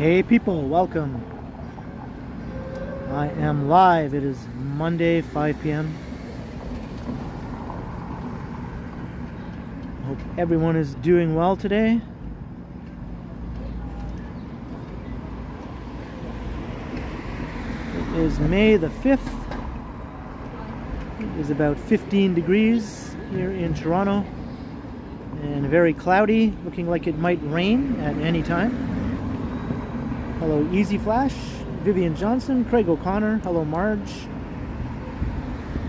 Hey people, welcome. I am live. It is Monday, 5 p.m. Hope everyone is doing well today. It is May the 5th. It is about 15 degrees here in Toronto and very cloudy, looking like it might rain at any time. Hello Easy Flash, Vivian Johnson, Craig O'Connor, hello Marge.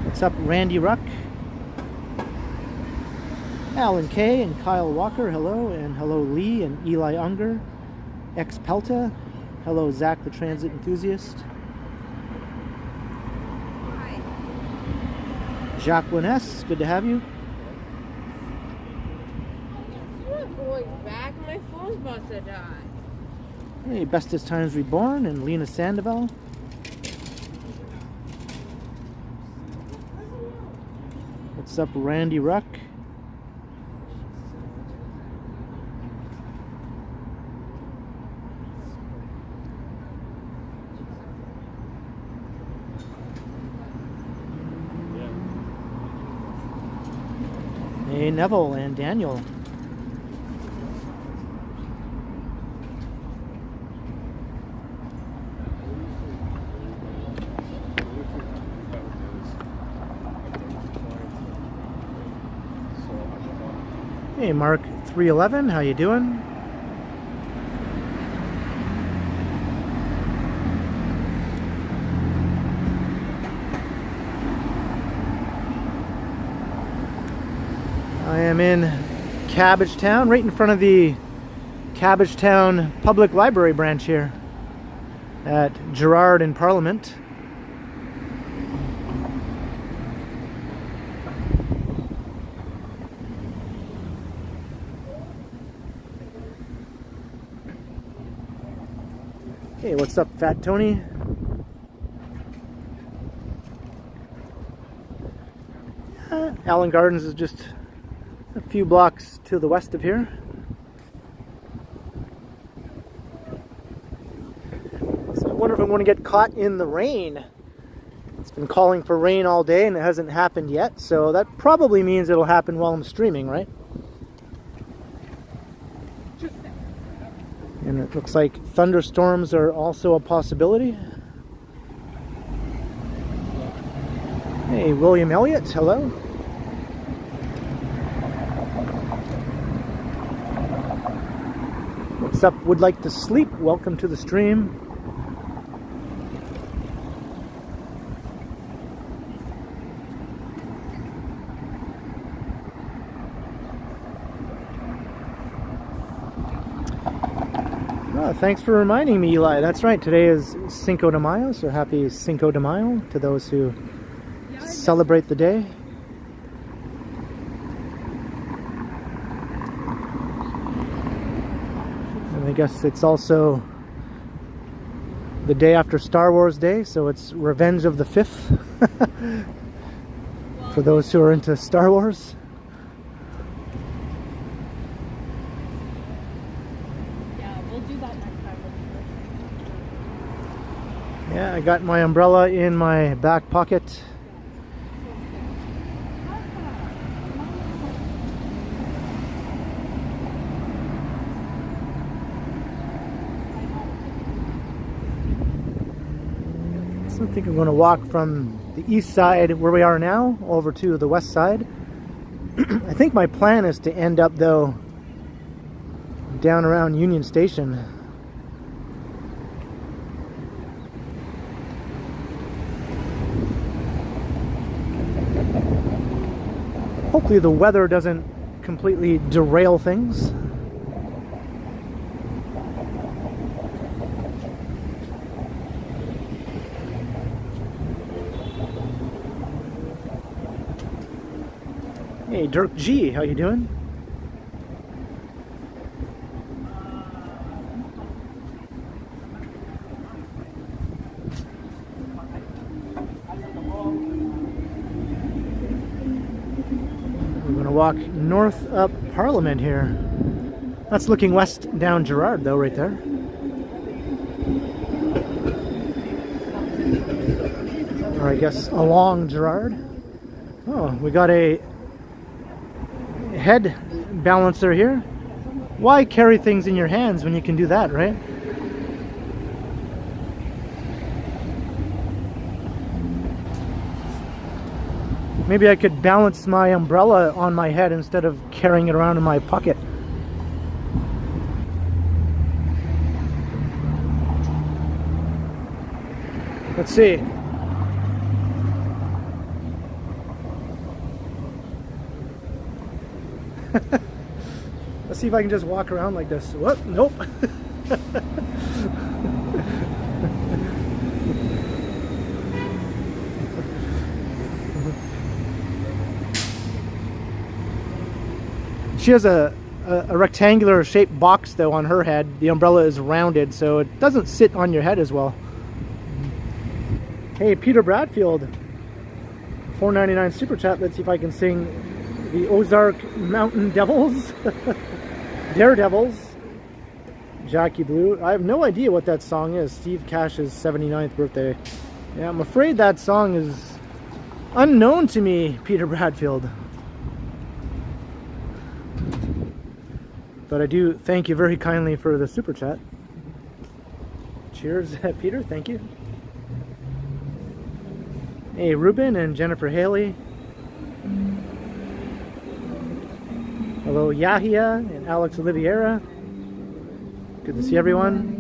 What's up Randy Ruck? Alan Kay and Kyle Walker, hello, and hello Lee and Eli Unger. X Pelta, hello Zach the Transit Enthusiast. Hi. Jacqueline S, good to have you. I'm not going back, my phone's about to die. Hey, Bestest Times Reborn and Lena Sandoval. What's up Randy Ruck? Hey Neville and Daniel. Hey Mark 311, how you doing? I am in Cabbage Town, right in front of the Cabbage Town Public Library branch here at Gerrard and Parliament. Hey, what's up, Fat Tony? Allen Gardens is just a few blocks to the west of here. So I wonder if I'm going to get caught in the rain. It's been calling for rain all day and it hasn't happened yet, so that probably means it'll happen while I'm streaming, right? And it looks like thunderstorms are also a possibility. Hey, William Elliott, hello. What's up, would like to sleep? Welcome to the stream. Thanks for reminding me, Eli. That's right. Today is Cinco de Mayo, so happy Cinco de Mayo to those who celebrate the day. And I guess it's also the day after Star Wars Day, so it's Revenge of the 5th for those who are into Star Wars. Yeah, I got my umbrella in my back pocket. So I think I'm going to walk from the east side where we are now over to the west side. I think my plan is to end up though down around Union Station. Hopefully the weather doesn't completely derail things. Hey Dirk G, how you doing? Walk north up Parliament here. That's looking west down Gerrard though, right there. Or I guess along Gerard. Oh, we got a head balancer here. Why carry things in your hands when you can do that, right? Maybe I could balance my umbrella on my head instead of carrying it around in my pocket. Let's see. Let's see if I can just walk around like this. What? Nope. She has a rectangular shaped box though on her head. The umbrella is rounded, so it doesn't sit on your head as well. Hey, Peter Bradfield, $4.99 super chat. Let's see if I can sing the Ozark Mountain Devils. Daredevils. Jackie Blue. I have no idea what that song is. Steve Cash's 79th birthday. Yeah, I'm afraid that song is unknown to me, Peter Bradfield. But I do thank you very kindly for the super chat. Cheers, Peter. Thank you. Hey, Ruben and Jennifer Haley. Hello, Yahia and Alex Oliveira. Good to see everyone.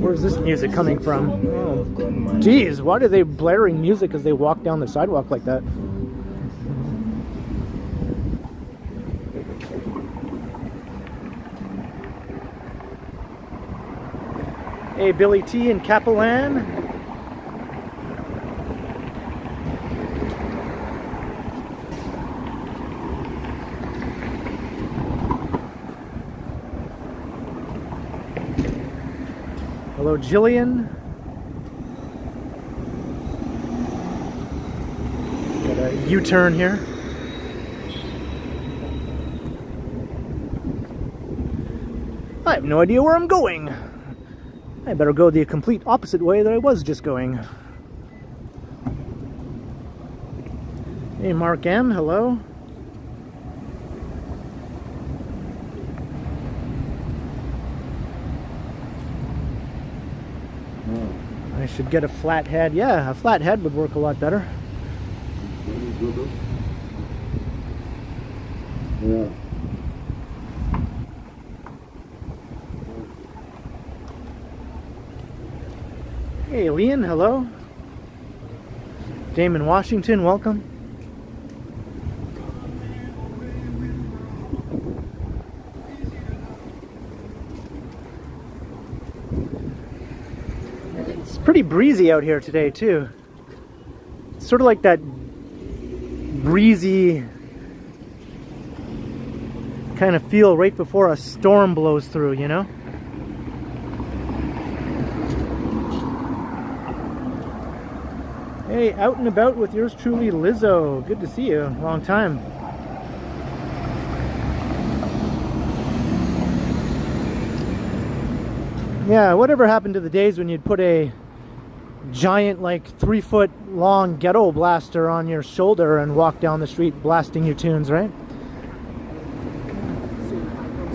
Where's this music coming from? Oh, geez, why are they blaring music as they walk down the sidewalk like that? Hey, Billy T and Capelan. Hello, Jillian. Got a U-turn here. I have no idea where I'm going. I better go the complete opposite way that I was just going. Hey, Mark M, hello. I should get a flat head. Yeah, a flat head would work a lot better. Yeah. Hey, Leon, hello. Damon Washington, welcome. It's pretty breezy out here today, too. It's sort of like that breezy kind of feel right before a storm blows through, you know? Hey, out and about with yours truly, Lizzo. Good to see you. Long time. Yeah, whatever happened to the days when you'd put a giant, like 3-foot long ghetto blaster on your shoulder and walk down the street blasting your tunes, right?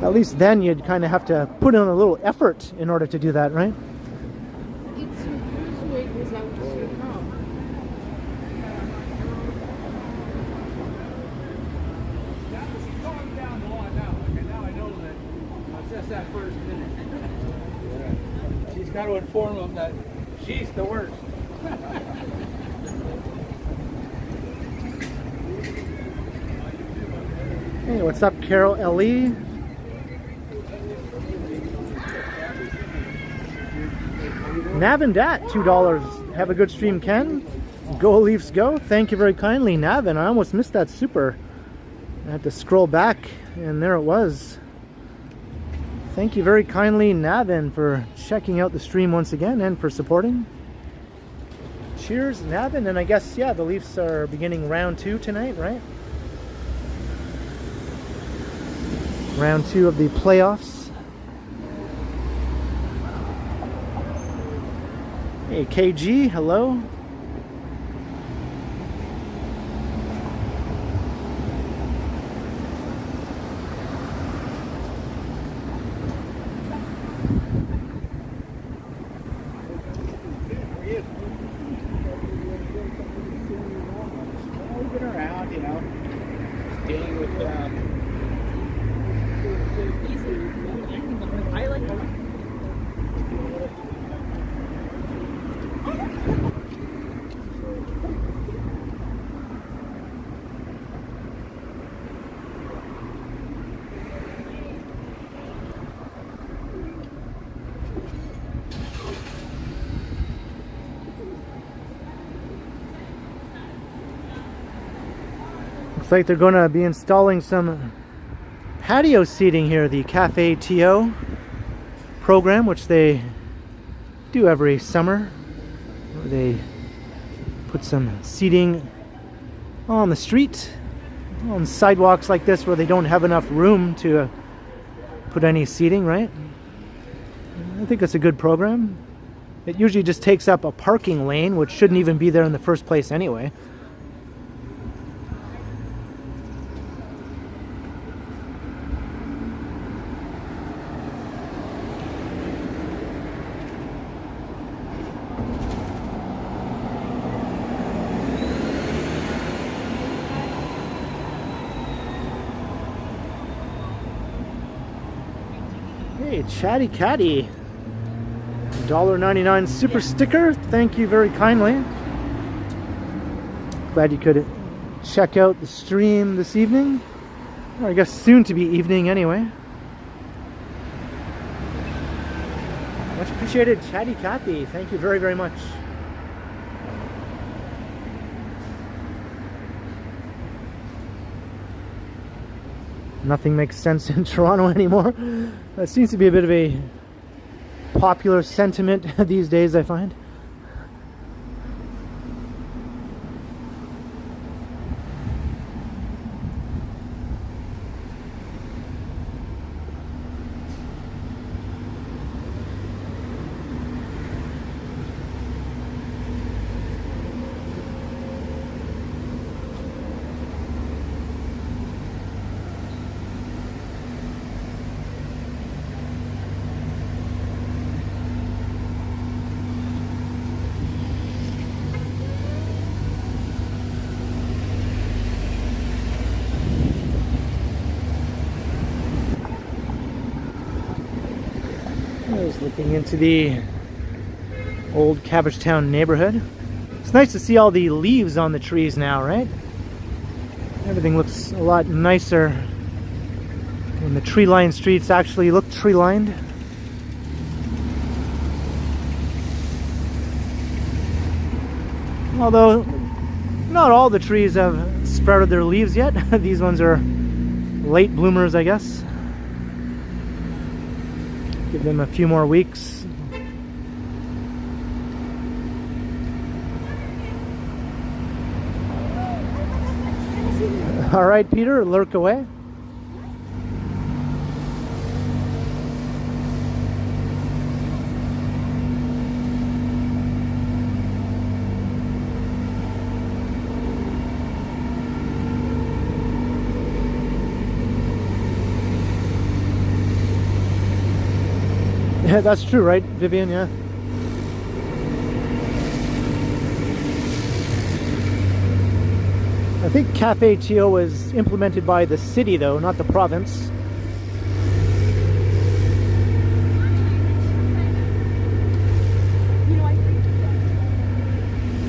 At least then you'd kind of have to put in a little effort in order to do that, right? It's your first week without your car. She's going down the line now. Okay, now I know that it's just that first minute. She's got to inform them that she's the worst. Hey, what's up, Carol L.E.? Nav and Dat, $2. Have a good stream, Ken. Go Leafs go. Thank you very kindly, Nav. And I almost missed that super. I had to scroll back, and there it was. Thank you very kindly, Navin, for checking out the stream once again and for supporting. Cheers, Navin. And I guess, yeah, the Leafs are beginning round 2 tonight, right? Round 2 of the playoffs. Hey, KG, hello. We've been around, you know, dealing with I like Looks like they're going to be installing some patio seating here, the Cafe TO program, which they do every summer. They put some seating on the street, on sidewalks like this where they don't have enough room to put any seating, right? I think it's a good program. It usually just takes up a parking lane, which shouldn't even be there in the first place anyway. Hey, Chatty Catty, $1.99 super sticker. Thank you very kindly. Glad you could check out the stream this evening. Or I guess soon to be evening anyway. Much appreciated, Chatty Cathy. Thank you very, very much. Nothing makes sense in Toronto anymore. That seems to be a bit of a popular sentiment these days, I find. Looking into the old Cabbage Town neighborhood. It's nice to see all the leaves on the trees now, right? Everything looks a lot nicer. And the tree-lined streets actually look tree-lined. Although not all the trees have sprouted their leaves yet. These ones are late bloomers, I guess. Give them a few more weeks. All right, Peter, lurk away. Yeah, that's true, right, Vivian? Yeah. I think Cafe TO was implemented by the city, though, not the province.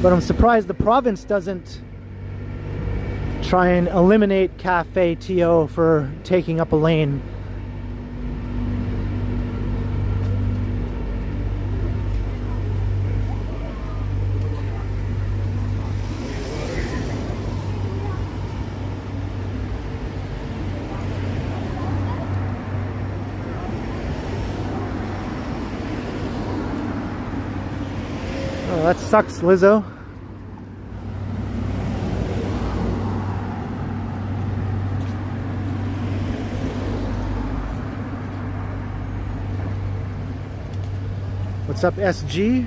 But I'm surprised the province doesn't try and eliminate Cafe TO for taking up a lane. Oh, that sucks, Lizzo. What's up, SG?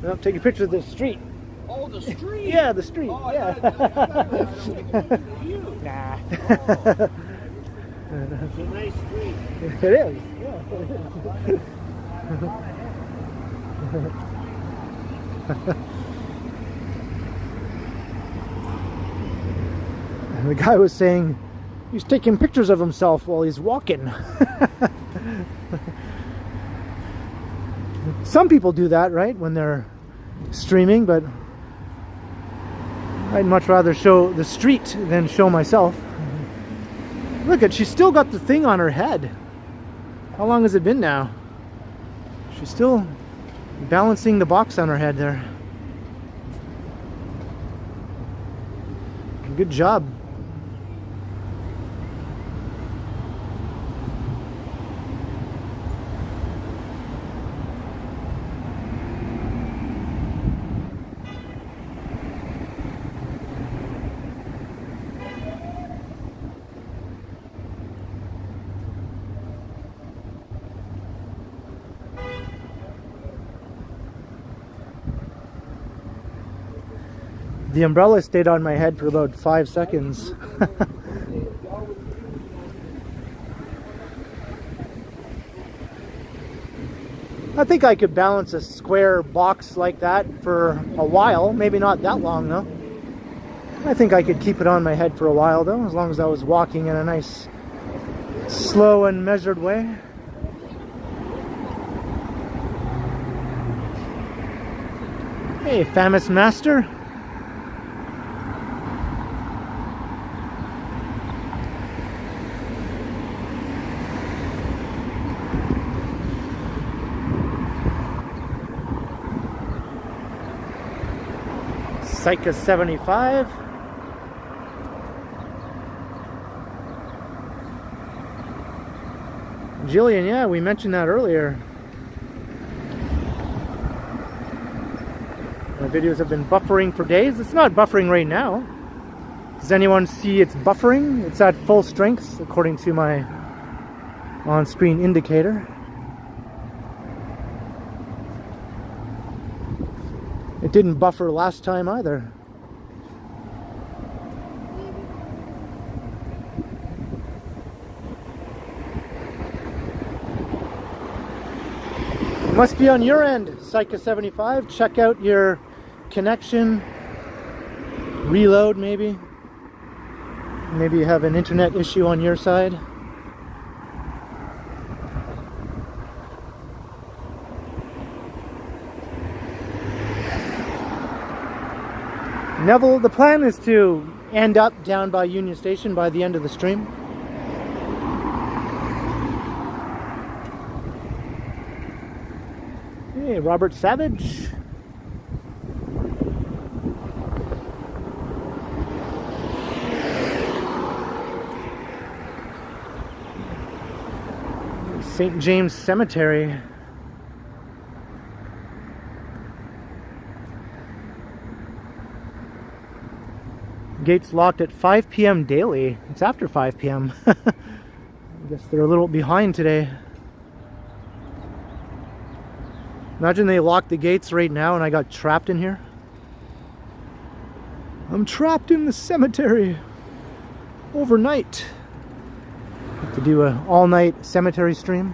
No, take a picture of the street. Oh, the street? Yeah, the street. Oh, yeah. Nah. It's a nice street. It is. Yeah. And the guy was saying he's taking pictures of himself while he's walking. Some people do that, right, when they're streaming, but I'd much rather show the street than show myself. Look at, she's still got the thing on her head. How long has it been now? She's still balancing the box on her head there. Good job. The umbrella stayed on my head for about 5 seconds. I think I could balance a square box like that for a while. Maybe not that long though. I think I could keep it on my head for a while though, as long as I was walking in a nice, slow and measured way. Hey, famous master. Psycha 75. Jillian, yeah, we mentioned that earlier. My videos have been buffering for days. It's not buffering right now. Does anyone see it's buffering? It's at full strength according to my on-screen indicator. It didn't buffer last time either. It must be on your end, Psycha 75. Check out your connection. Reload maybe. Maybe you have an internet issue on your side. Neville, the plan is to end up down by Union Station by the end of the stream. Hey, Robert Savage. St. James Cemetery. Gates locked at 5 p.m. daily. It's after 5 p.m. I guess they're a little behind today. Imagine they locked the gates right now and I got trapped in here. I'm trapped in the cemetery overnight. Have to do an all-night cemetery stream.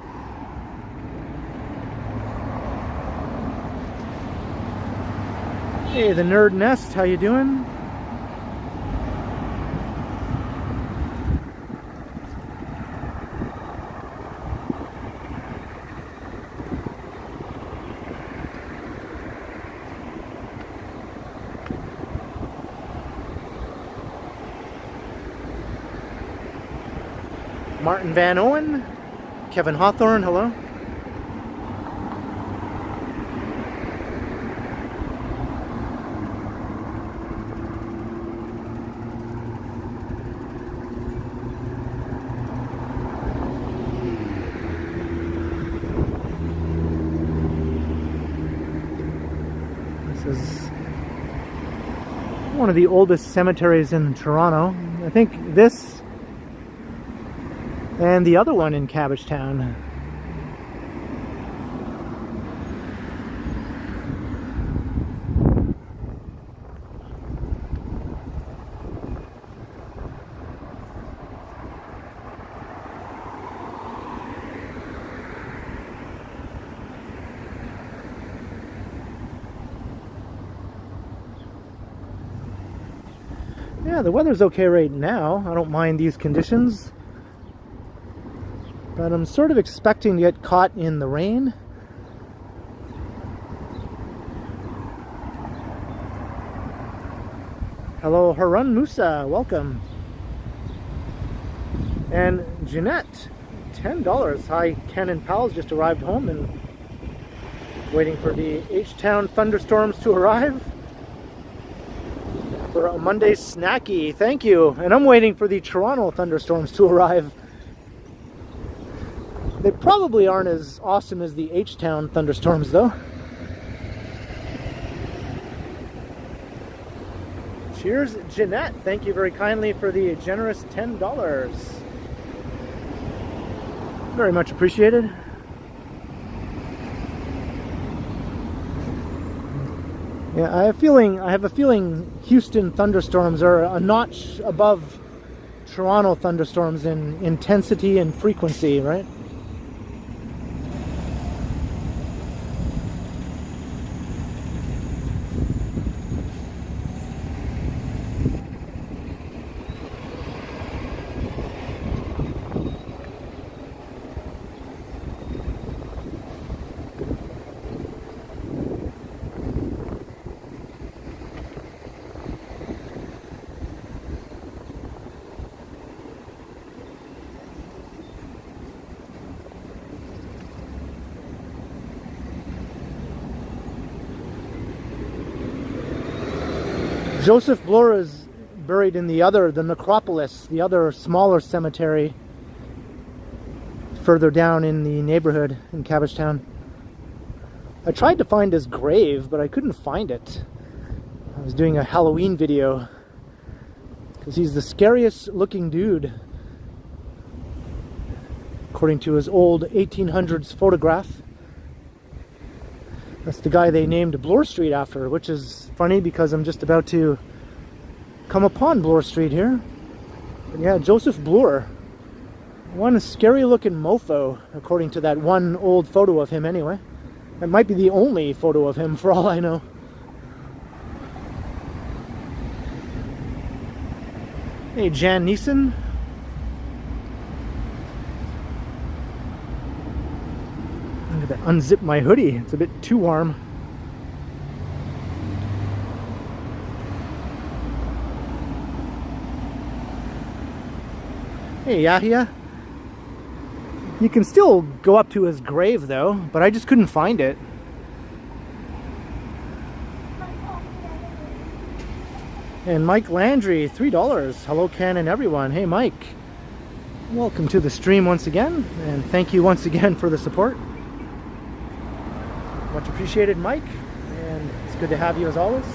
Hey, the Nerd Nest, how you doing? Martin Van Owen, Kevin Hawthorne, hello. This is one of the oldest cemeteries in Toronto. I think this and the other one in Cabbage Town. Yeah, the weather's okay right now. I don't mind these conditions. But I'm sort of expecting to get caught in the rain. Hello, Harun Musa. Welcome. And Jeanette, $10. Hi, Ken and Pals just arrived home and waiting for the H-Town Thunderstorms to arrive. For a Monday snacky, thank you. And I'm waiting for the Toronto Thunderstorms to arrive. They probably aren't as awesome as the H-Town Thunderstorms though. Cheers, Jeanette. Thank you very kindly for the generous $10. Very much appreciated. Yeah, I have a feeling Houston thunderstorms are a notch above Toronto thunderstorms in intensity and frequency, right? Joseph Bloor is buried in the necropolis, the other smaller cemetery further down in the neighborhood in Cabbage Town. I tried to find his grave, but I couldn't find it. I was doing a Halloween video because he's the scariest looking dude, according to his old 1800s photograph. That's the guy they named Bloor Street after, which is funny because I'm just about to come upon Bloor Street here. But yeah, Joseph Bloor. One scary looking mofo, according to that one old photo of him anyway. That might be the only photo of him for all I know. Hey, Jan Neeson. I'm gonna unzip my hoodie. It's a bit too warm. Hey, Yahya. You can still go up to his grave though, but I just couldn't find it. And Mike Landry, $3. Hello, Ken and everyone. Hey, Mike. Welcome to the stream once again, and thank you once again for the support. Much appreciated, Mike, and it's good to have you as always.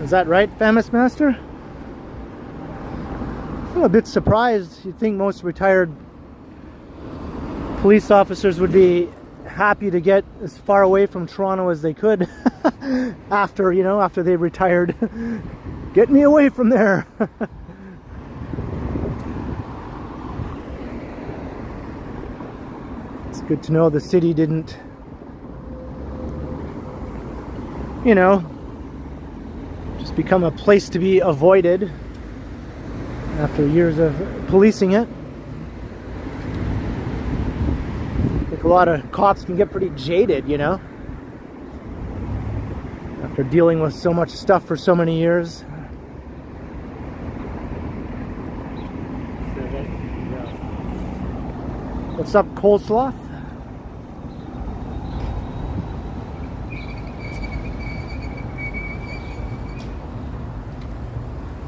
Is that right, Famous Master? I'm a bit surprised. You'd think most retired police officers would be happy to get as far away from Toronto as they could after they retired. Get me away from there. It's good to know the city didn't, just become a place to be avoided after years of policing it. I think a lot of cops can get pretty jaded, after dealing with so much stuff for so many years. What's up, Coleslaw?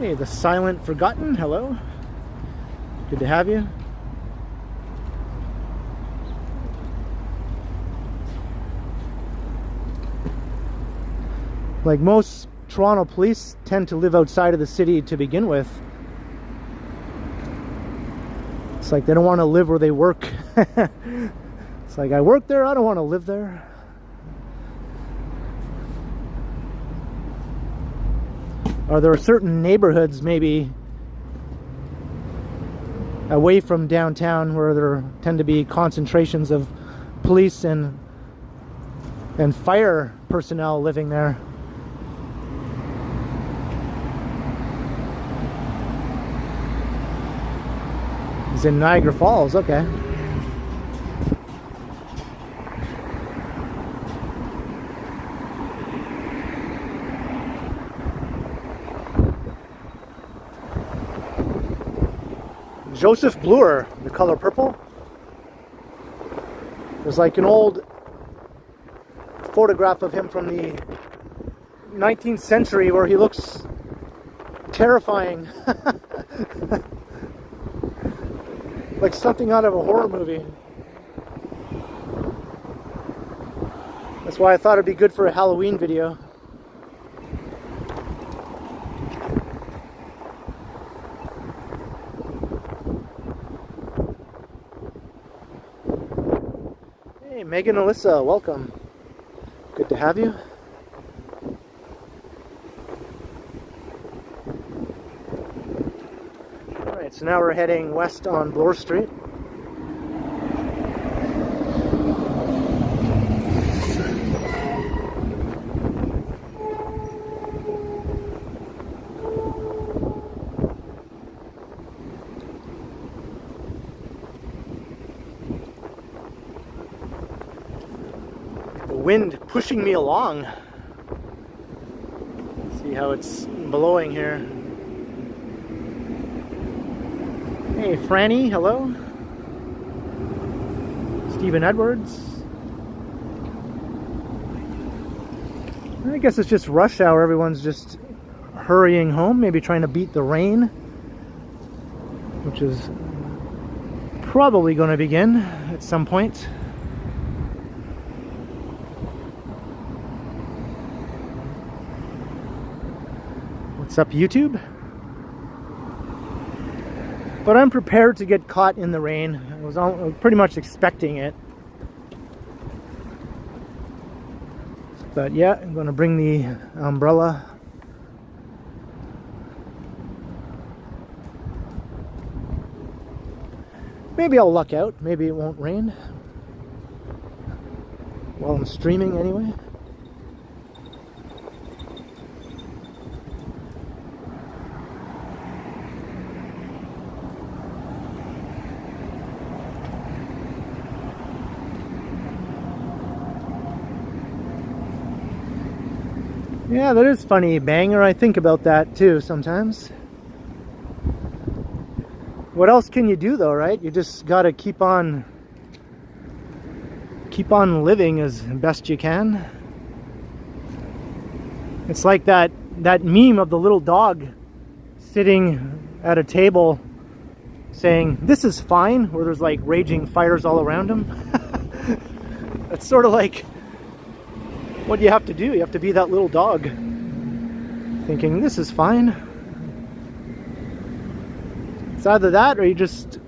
Hey, the Silent Forgotten, hello. Good to have you. Like most Toronto police tend to live outside of the city to begin with. It's like they don't want to live where they work. It's like, I work there, I don't want to live there. Or there are certain neighborhoods maybe away from downtown where there tend to be concentrations of police and fire personnel living there. He's in Niagara Falls, okay. Joseph Bloor, the color purple. There's like an old photograph of him from the 19th century where he looks terrifying. Like something out of a horror movie. That's why I thought it'd be good for a Halloween video. Hey, Megan Alyssa, welcome. Good to have you. Alright, so now we're heading west on Bloor Street. Wind pushing me along. See how it's blowing here. Hey Franny, hello. Stephen Edwards. I guess it's just rush hour. Everyone's just hurrying home, maybe trying to beat the rain, which is probably going to begin at some point. What's up, YouTube? But I'm prepared to get caught in the rain. I was pretty much expecting it. But yeah, I'm going to bring the umbrella. Maybe I'll luck out. Maybe it won't rain. While I'm streaming anyway. Yeah, that is funny, Banger. I think about that too sometimes. What else can you do though, right? You just gotta keep on living as best you can. It's like that meme of the little dog sitting at a table saying, "This is fine," where there's like raging fires all around him. It's sort of like what you have to do. You have to be that little dog thinking, this is fine. It's either that or you just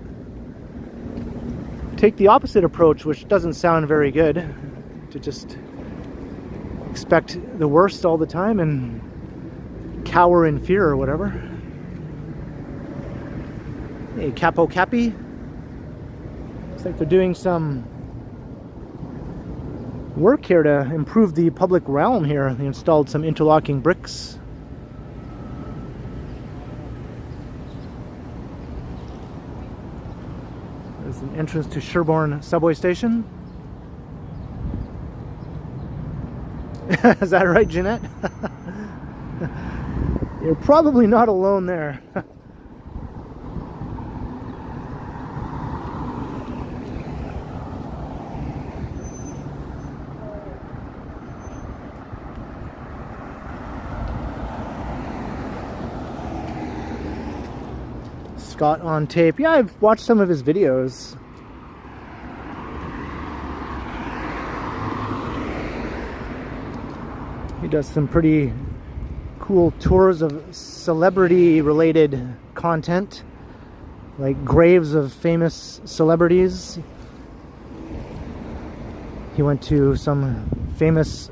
take the opposite approach, which doesn't sound very good, to just expect the worst all the time and cower in fear or whatever. Hey, Capo Cappy. Looks like they're doing some work here to improve the public realm here. They installed some interlocking bricks. There's an entrance to Sherbourne subway station. Is that right, Jeanette? You're probably not alone there. Scott on tape. Yeah, I've watched some of his videos. He does some pretty cool tours of celebrity-related content, like graves of famous celebrities. He went to some famous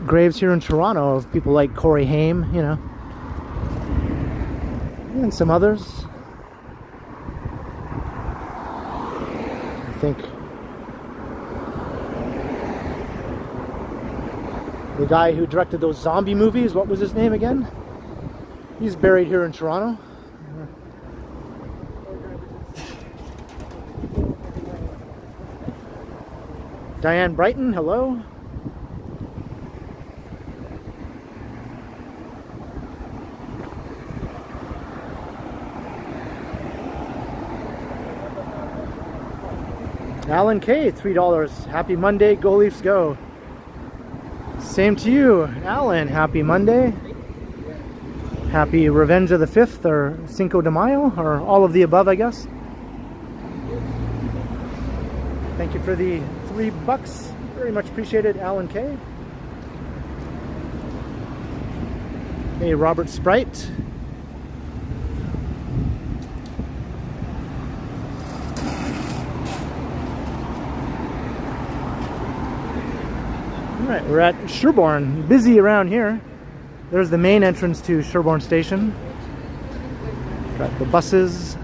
graves here in Toronto of people like Corey Haim, you know, and some others. I think the guy who directed those zombie movies, what was his name again? He's buried here in Toronto. Diane Brighton, hello. Alan K, $3. Happy Monday, Go Leafs Go. Same to you, Alan. Happy Monday. Happy Revenge of the 5th or Cinco de Mayo, or all of the above, I guess. Thank you for the $3. Very much appreciated, Alan K. Hey, Robert Sprite. Alright, we're at Sherbourne. Busy around here. There's the main entrance to Sherbourne Station. Got the buses.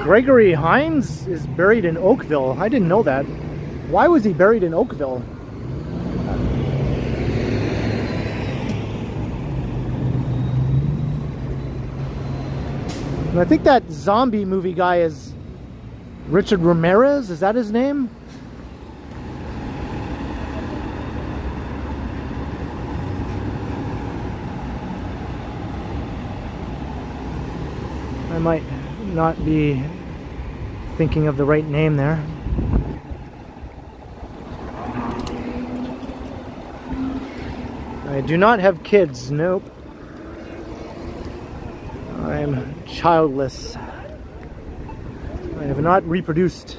Gregory Hines is buried in Oakville. I didn't know that. Why was he buried in Oakville? And I think that zombie movie guy is Richard Ramirez. Is that his name? I might not be thinking of the right name there. I do not have kids, nope. I'm childless. I have not reproduced.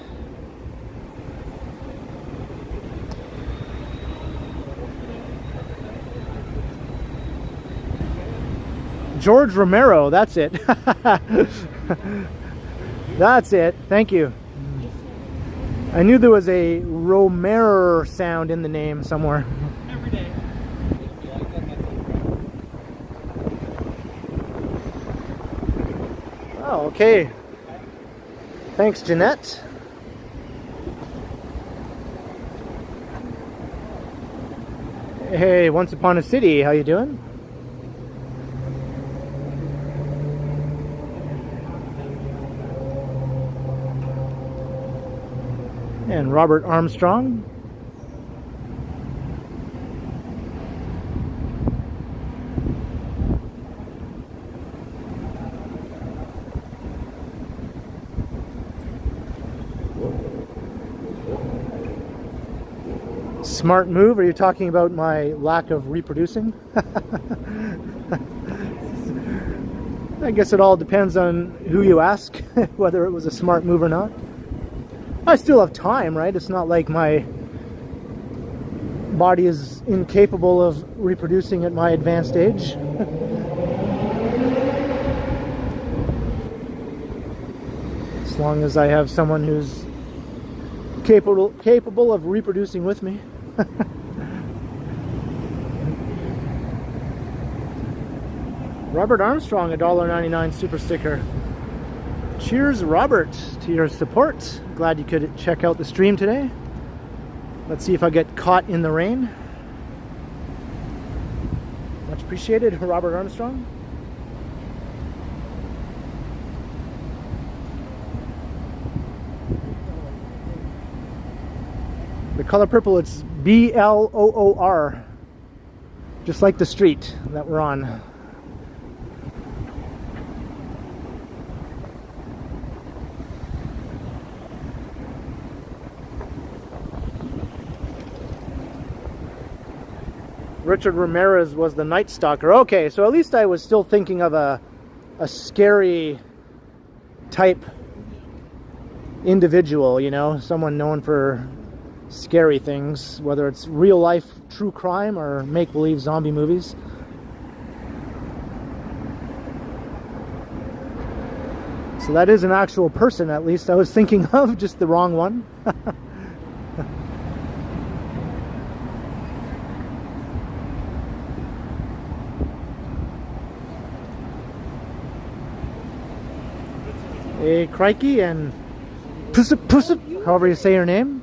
George Romero, that's it. That's it. Thank you. I knew there was a Romero sound in the name somewhere. Every day. Oh, okay. Thanks, Jeanette. Hey, Once Upon a City, how you doing? And Robert Armstrong. Smart move? Are you talking about my lack of reproducing? I guess it all depends on who you ask, whether it was a smart move or not. I still have time, right? It's not like my body is incapable of reproducing at my advanced age. As long as I have someone who's capable of reproducing with me. Robert Armstrong, $1.99 super sticker. Cheers, Robert, to your support. Glad you could check out the stream today. Let's see if I get caught in the rain. Much appreciated, Robert Armstrong. The color purple, it's B-L-O-O-R. Just like the street that we're on. Richard Ramirez was the Night Stalker. Okay, so at least I was still thinking of a scary type individual, you know, someone known for scary things, whether it's real life true crime or make-believe zombie movies. So that is an actual person, at least I was thinking of, just the wrong one. Hey, crikey, and pussip, however you say your name.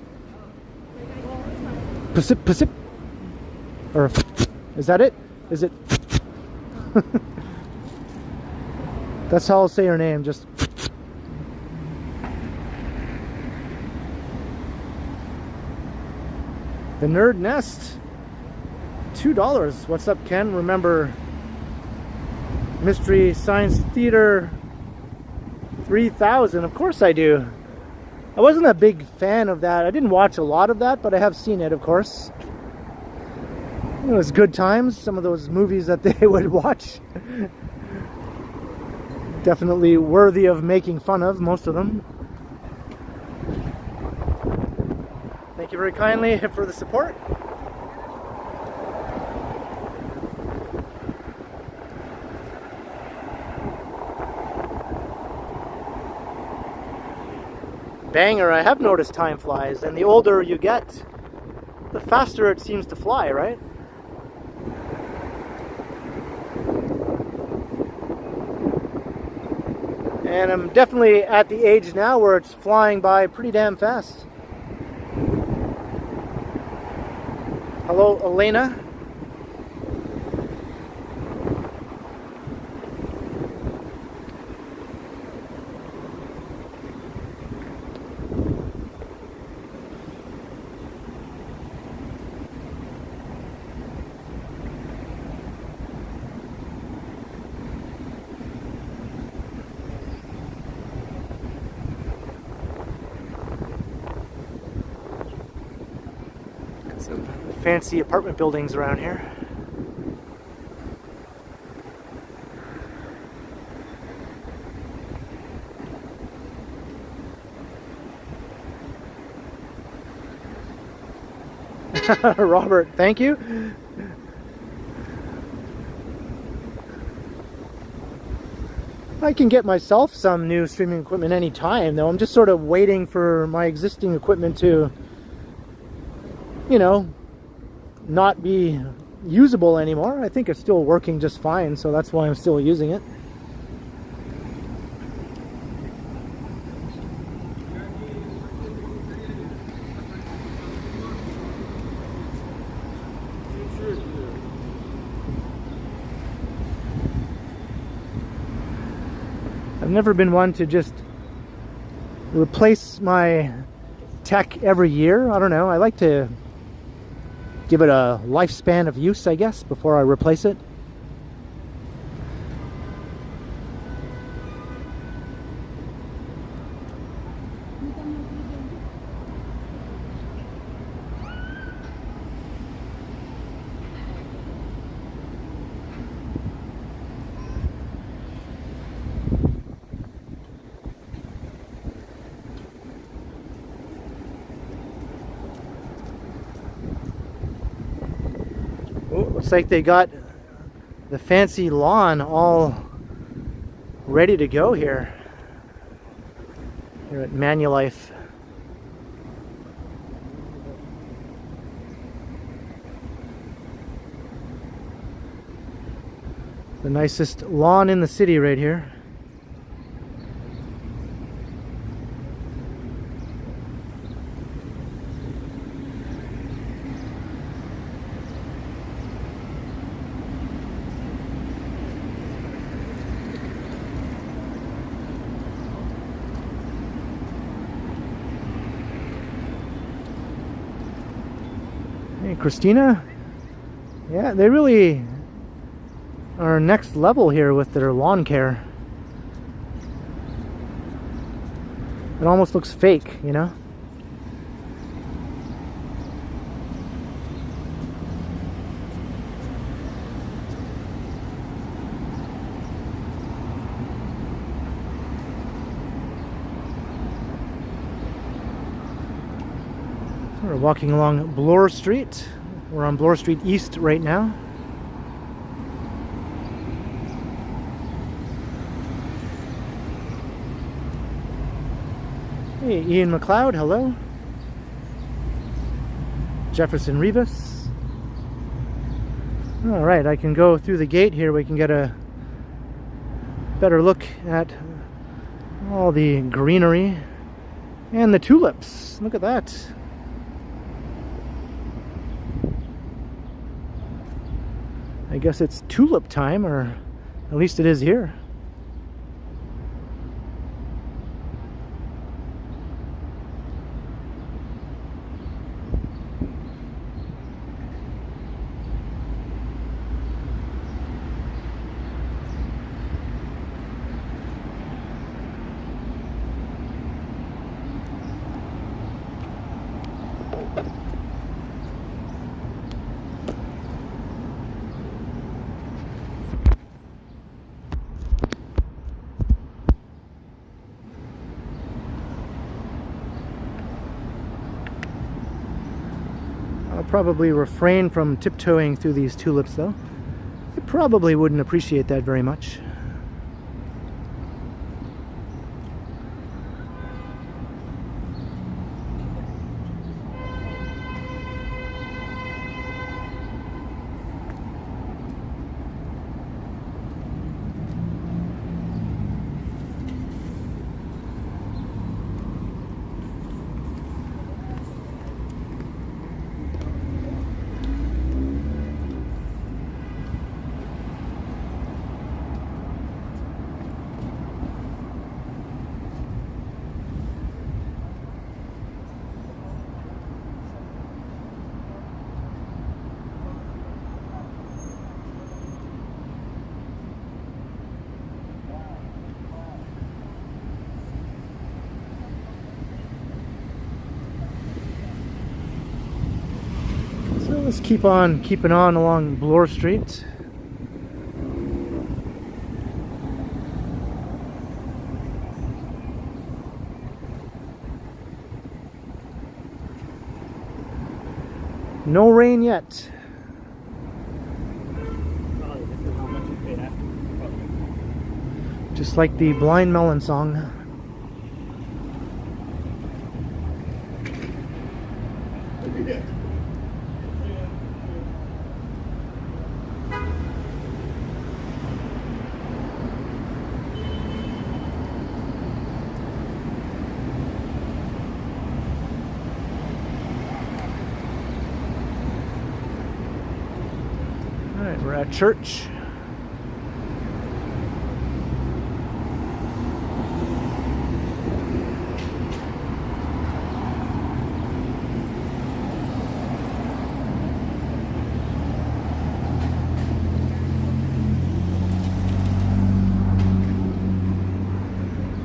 Pussip. Or is that it? Is it? That's how I'll say your name, just. The Nerd Nest. $2. What's up, Ken? Remember Mystery Science Theater 3000? Of course I do. I wasn't a big fan of that. I didn't watch a lot of that, but I have seen it, of course. It was good times, some of those movies that they would watch. Definitely worthy of making fun of, most of them. Thank you very kindly for the support. Banger, I have noticed time flies, and the older you get, the faster it seems to fly, right? And I'm definitely at the age now where it's flying by pretty damn fast. Hello, Elena. Some fancy apartment buildings around here. Robert, thank you. I can get myself some new streaming equipment anytime, though. I'm just sort of waiting for my existing equipment to, you know, not be usable anymore. I think it's still working just fine, so that's why I'm still using it. I've never been one to just replace my tech every year. I don't know. I like to give it a lifespan of use, I guess, before I replace it. Looks like they got the fancy lawn all ready to go here at Manulife. The nicest lawn in the city right here. Hey, Christina. Yeah, they really are next level here with their lawn care. It almost looks fake, you know? We're walking along Bloor Street. We're on Bloor Street East right now. Hey, Ian McLeod, hello. Jefferson Rivas. All right, I can go through the gate here. We can get a better look at all the greenery and the tulips. Look at that. I guess it's tulip time, or at least it is here. Probably refrain from tiptoeing through these tulips, though. I probably wouldn't appreciate that very much. Let's keep on keeping on along Bloor Street. No rain yet. Just like the Blind Melon song. We're at church.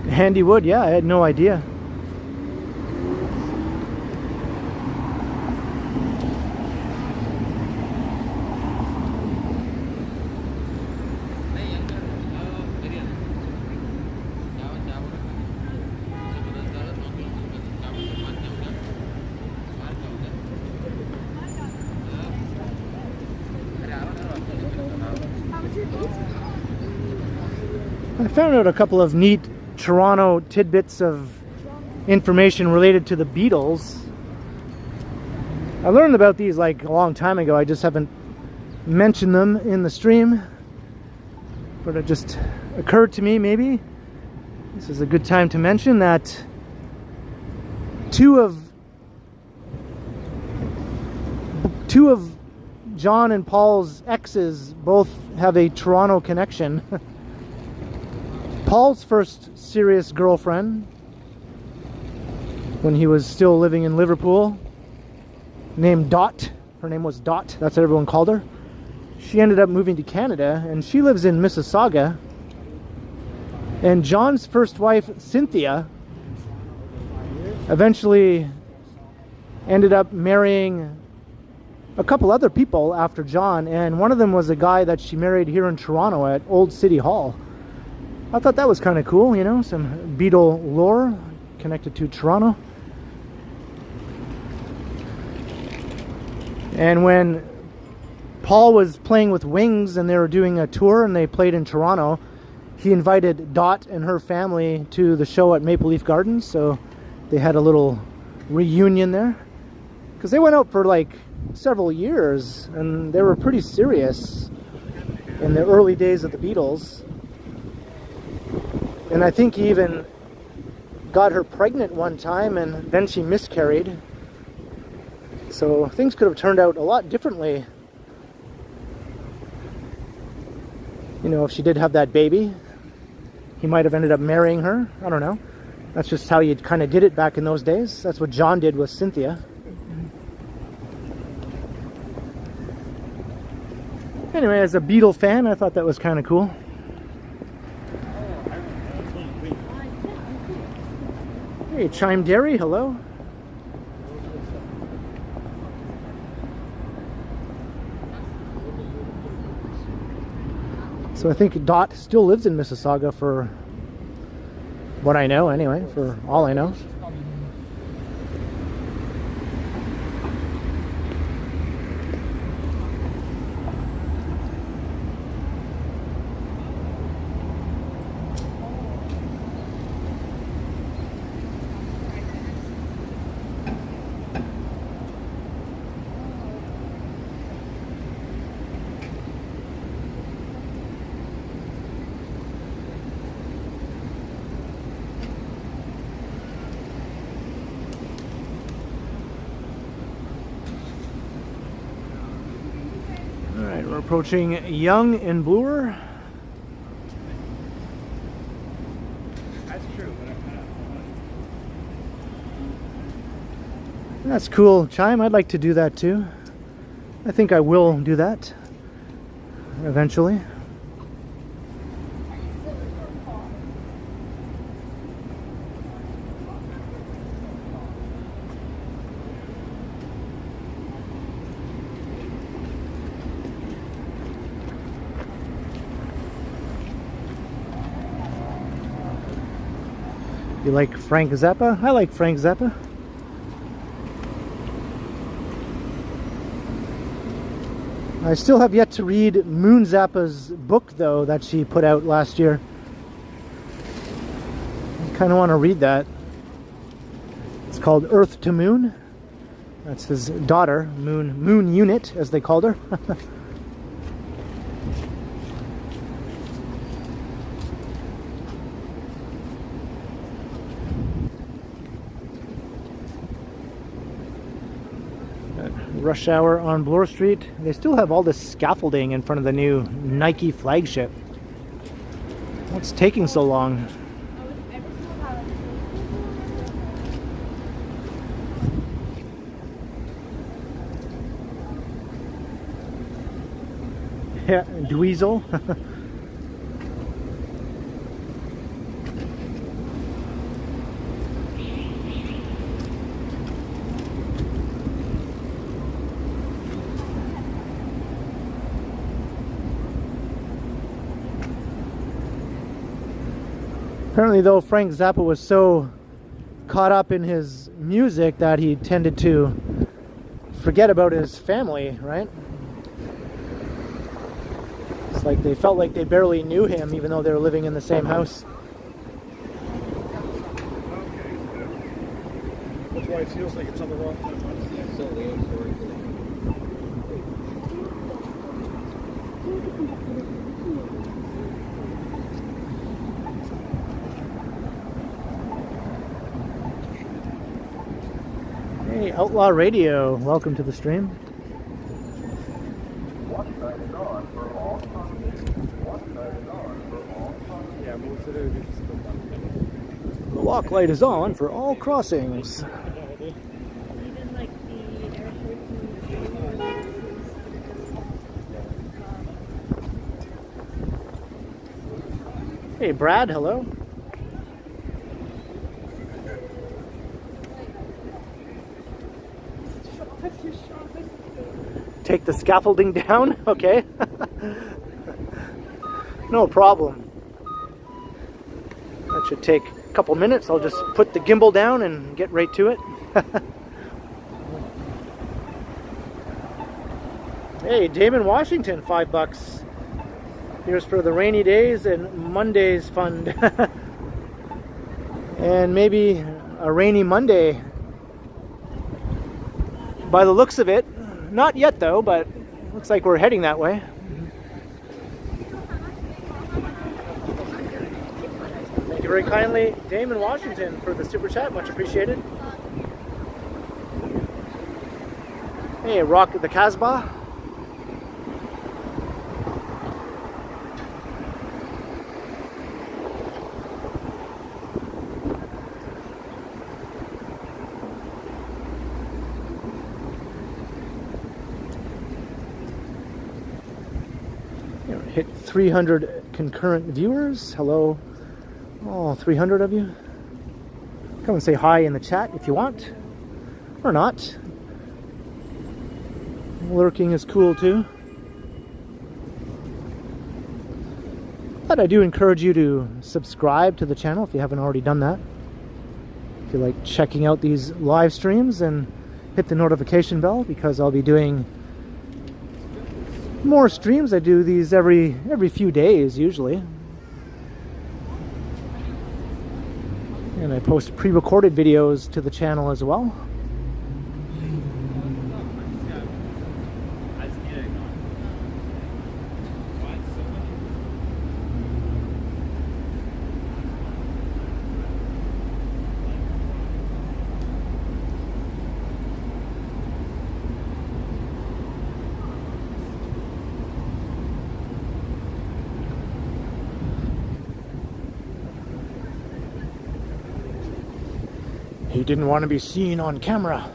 Handy wood, yeah, I had no idea. I found out a couple of neat Toronto tidbits of information related to the Beatles. I learned about these like a long time ago. I just haven't mentioned them in the stream, but it just occurred to me maybe this is a good time to mention that two of John and Paul's exes both have a Toronto connection. Paul's first serious girlfriend, when he was still living in Liverpool, named Dot, Her name was Dot. That's what everyone called her. She ended up moving to Canada, and she lives in Mississauga. And John's first wife, Cynthia, eventually ended up marrying a couple other people after John, and one of them was a guy that she married here in Toronto at Old City Hall. I thought that was kind of cool, you know, some Beatle lore connected to Toronto. And when Paul was playing with Wings and they were doing a tour and they played in Toronto, he invited Dot and her family to the show at Maple Leaf Gardens, so they had a little reunion there. Because they went out for like several years and they were pretty serious in the early days of the Beatles. And I think he even got her pregnant one time and then she miscarried. So things could have turned out a lot differently. You know, if she did have that baby, he might have ended up marrying her. I don't know. That's just how you kind of did it back in those days. That's what John did with Cynthia. Anyway, as a Beatle fan, I thought that was kind of cool. Hey, Chime Dairy, hello. So I think Dot still lives in Mississauga for what I know, anyway, for all I know. Alright, we're approaching Yonge and Bloor. That's true. That's cool, Chime. I'd like to do that too. I think I will do that eventually. You like Frank Zappa? I like Frank Zappa. I still have yet to read Moon Zappa's book, though, that she put out last year. I kind of want to read that. It's called Earth to Moon. That's his daughter, Moon Unit, as they called her. Rush hour on Bloor Street. They still have all this scaffolding in front of the new Nike flagship. What's taking so long? Yeah, Dweezil. Apparently, though, Frank Zappa was so caught up in his music that he tended to forget about his family, right? It's like they felt like they barely knew him, even though they were living in the same house. That's why it feels like it's on the wrong side. Hey, Outlaw Radio, welcome to the stream. The walk light is on for all crossings. Even like the airport. Hey, Brad, hello. Take the scaffolding down? Okay. No problem. That should take a couple minutes. I'll just put the gimbal down and get right to it. Hey, Damon Washington, $5. Here's for the rainy days and Monday's fund. And maybe a rainy Monday. By the looks of it, not yet though, but looks like we're heading that way. Thank you very kindly, Damon Washington, for the super chat. Much appreciated. Hey, Rock the Casbah. Hit 300 concurrent viewers. Hello, all 300 of you. Come and say hi in the chat if you want, or not. Lurking is cool too. But I do encourage you to subscribe to the channel if you haven't already done that. If you like checking out these live streams, and hit the notification bell, because I'll be doing more streams. I do these every few days usually, and I post pre-recorded videos to the channel as well. He didn't want to be seen on camera,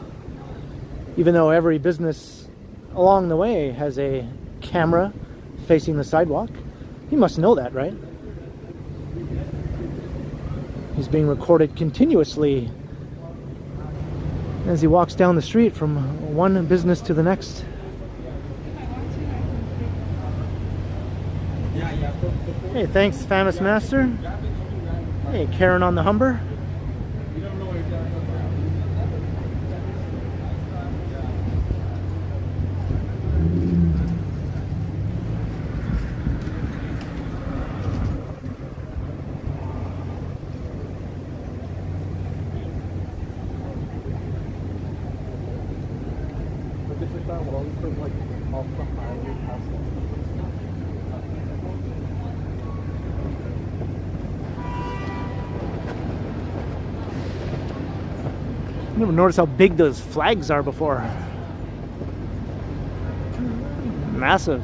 even though every business along the way has a camera facing the sidewalk. He must know that, right? He's being recorded continuously as he walks down the street from one business to the next. Hey, thanks, Famous Master. Hey, Karen on the Humber. I never noticed how big those flags are before. Massive.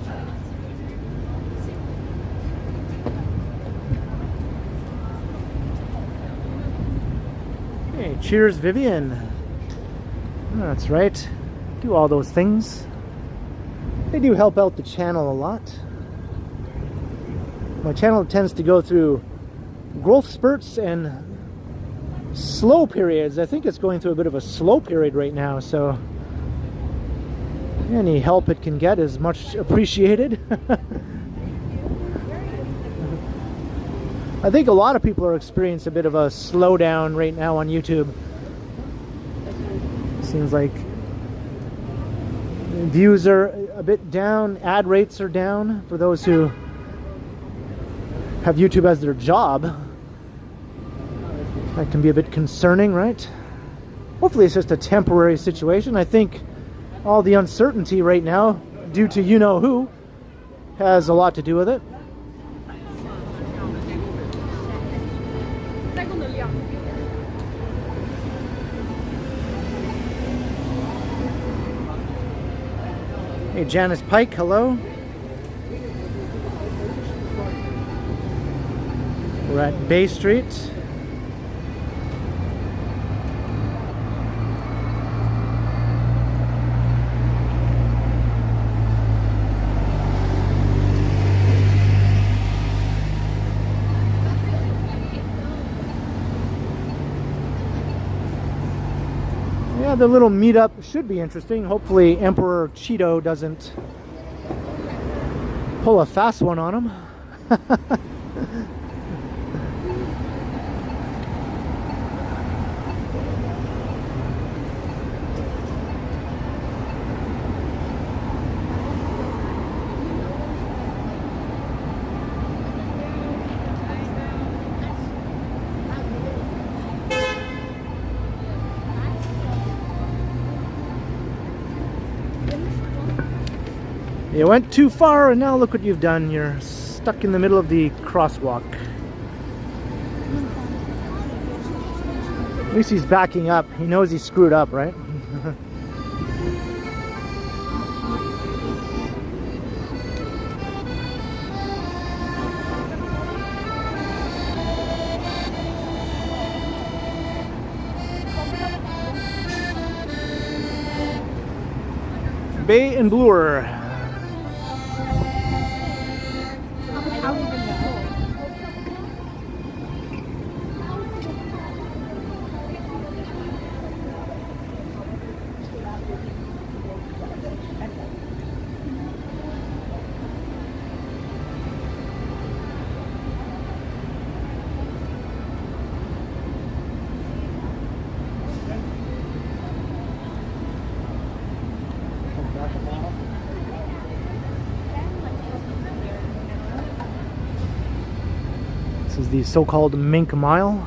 Hey, cheers, Vivian. That's right. Do all those things. They do help out the channel a lot. My channel tends to go through growth spurts and slow periods. I think it's going through a bit of a slow period right now, so any help it can get is much appreciated. I think a lot of people are experiencing a bit of a slowdown right now on YouTube. Seems like views are a bit down, ad rates are down for those who have YouTube as their job. That can be a bit concerning, right? Hopefully it's just a temporary situation. I think all the uncertainty right now, due to you-know-who, has a lot to do with it. Hey, Janice Pike, hello. We're at Bay Street. The little meetup should be interesting. Hopefully Emperor Cheeto doesn't pull a fast one on him. You went too far and now look what you've done. You're stuck in the middle of the crosswalk. At least he's backing up. He knows he screwed up, right? Bay and Bloor. This is the so-called Mink Mile.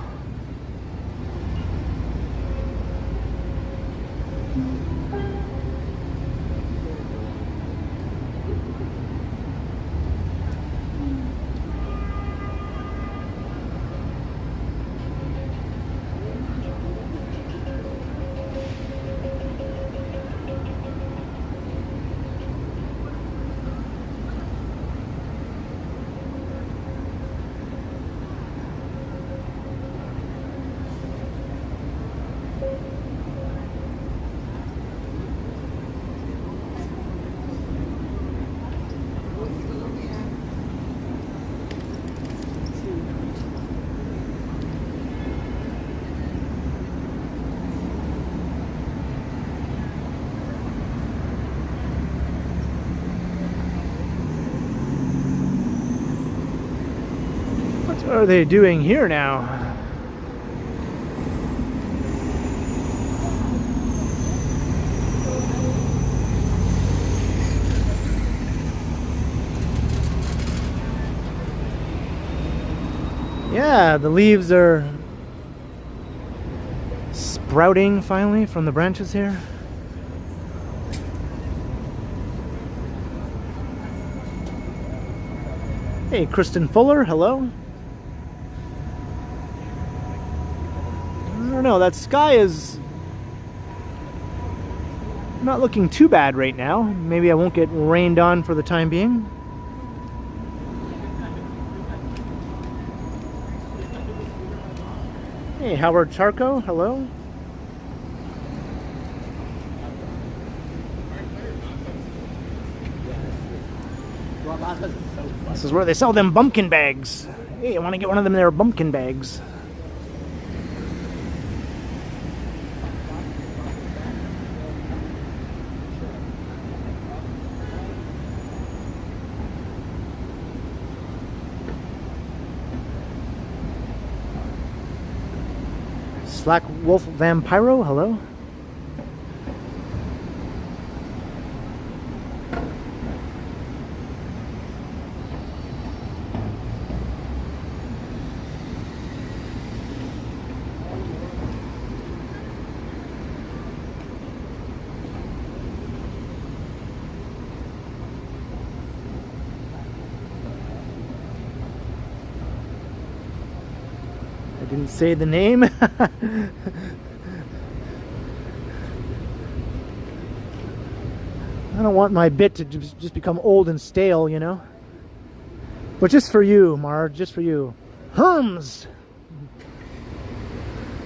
What are they doing here now? Yeah, the leaves are sprouting finally from the branches here. Hey, Kristen Fuller, hello. I don't know, that sky is not looking too bad right now. Maybe I won't get rained on for the time being. Hey, Howard Charco, hello. This is where they sell them bumpkin bags. Hey, I want to get one of them there bumpkin bags. Black Wolf Vampiro, hello. I didn't say the name. I don't want my bit to just become old and stale, you know. But just for you, Marge, just for you. Herms!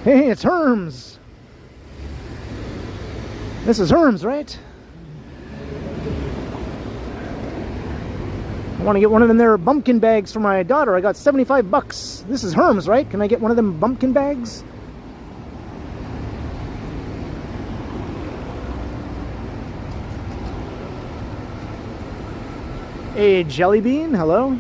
Hey, it's Herms! This is Herms, right? I want to get one of them there bumpkin bags for my daughter. I got 75 bucks. This is Herms, right? Can I get one of them bumpkin bags? Hey, Jelly Bean, hello.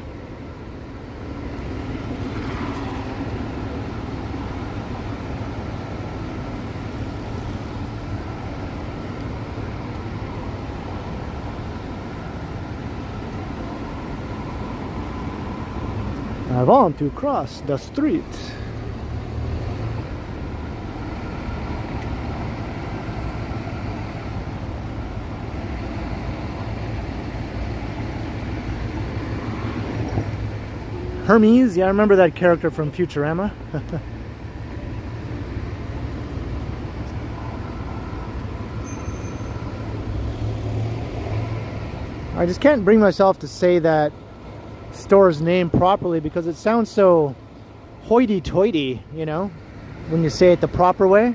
I want to cross the street. Hermes, yeah, I remember that character from Futurama. I just can't bring myself to say that store's name properly because it sounds so hoity-toity, you know, when you say it the proper way.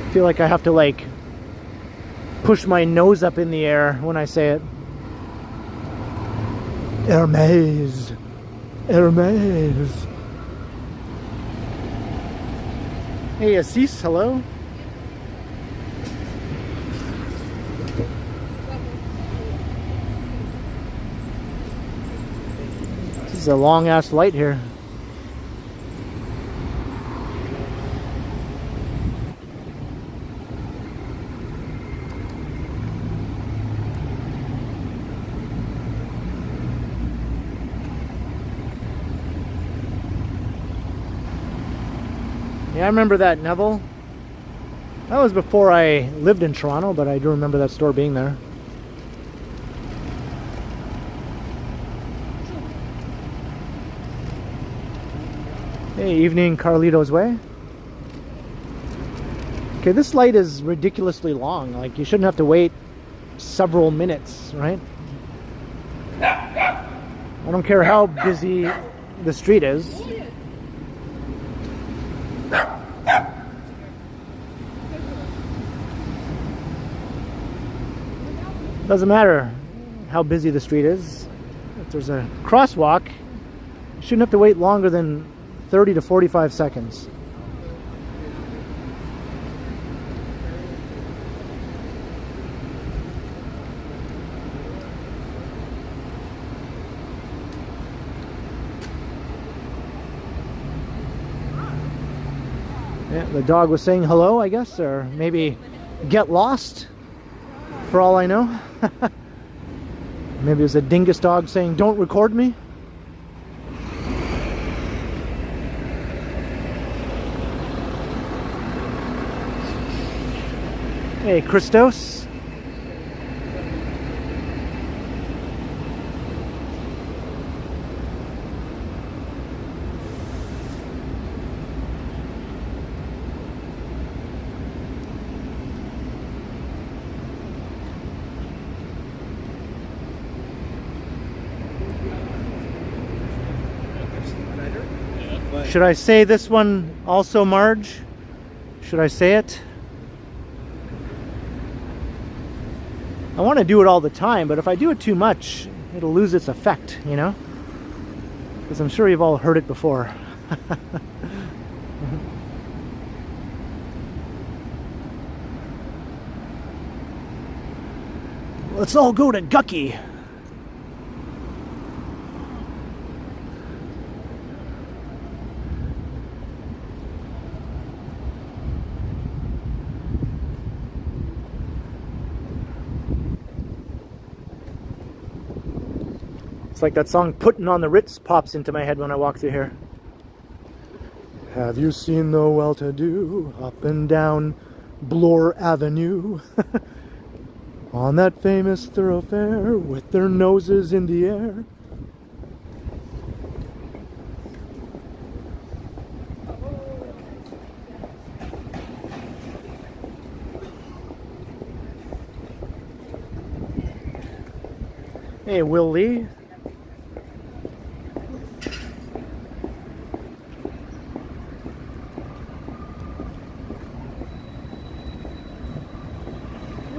I feel like I have to like push my nose up in the air when I say it. Hermes. Hermes. Hey, Assis, hello. This is a long ass light here. Yeah, I remember that, Neville. That was before I lived in Toronto, but I do remember that store being there. Hey, evening, Carlito's Way. Okay, this light is ridiculously long. Like, you shouldn't have to wait several minutes, right? I don't care how busy the street is. Doesn't matter how busy the street is. If there's a crosswalk, you shouldn't have to wait longer than 30 to 45 seconds. Yeah, the dog was saying hello, I guess, or maybe get lost, for all I know. Maybe it was a dingus dog saying, don't record me. Hey, Christos. Should I say this one also, Marge? Should I say it? I want to do it all the time, but if I do it too much, it'll lose its effect, you know? Because I'm sure you've all heard it before. Let's all go to Gucky. It's like that song Puttin' on the Ritz pops into my head when I walk through here. Have you seen the well-to-do up and down Bloor Avenue? On that famous thoroughfare with their noses in the air. Hey, Will Lee.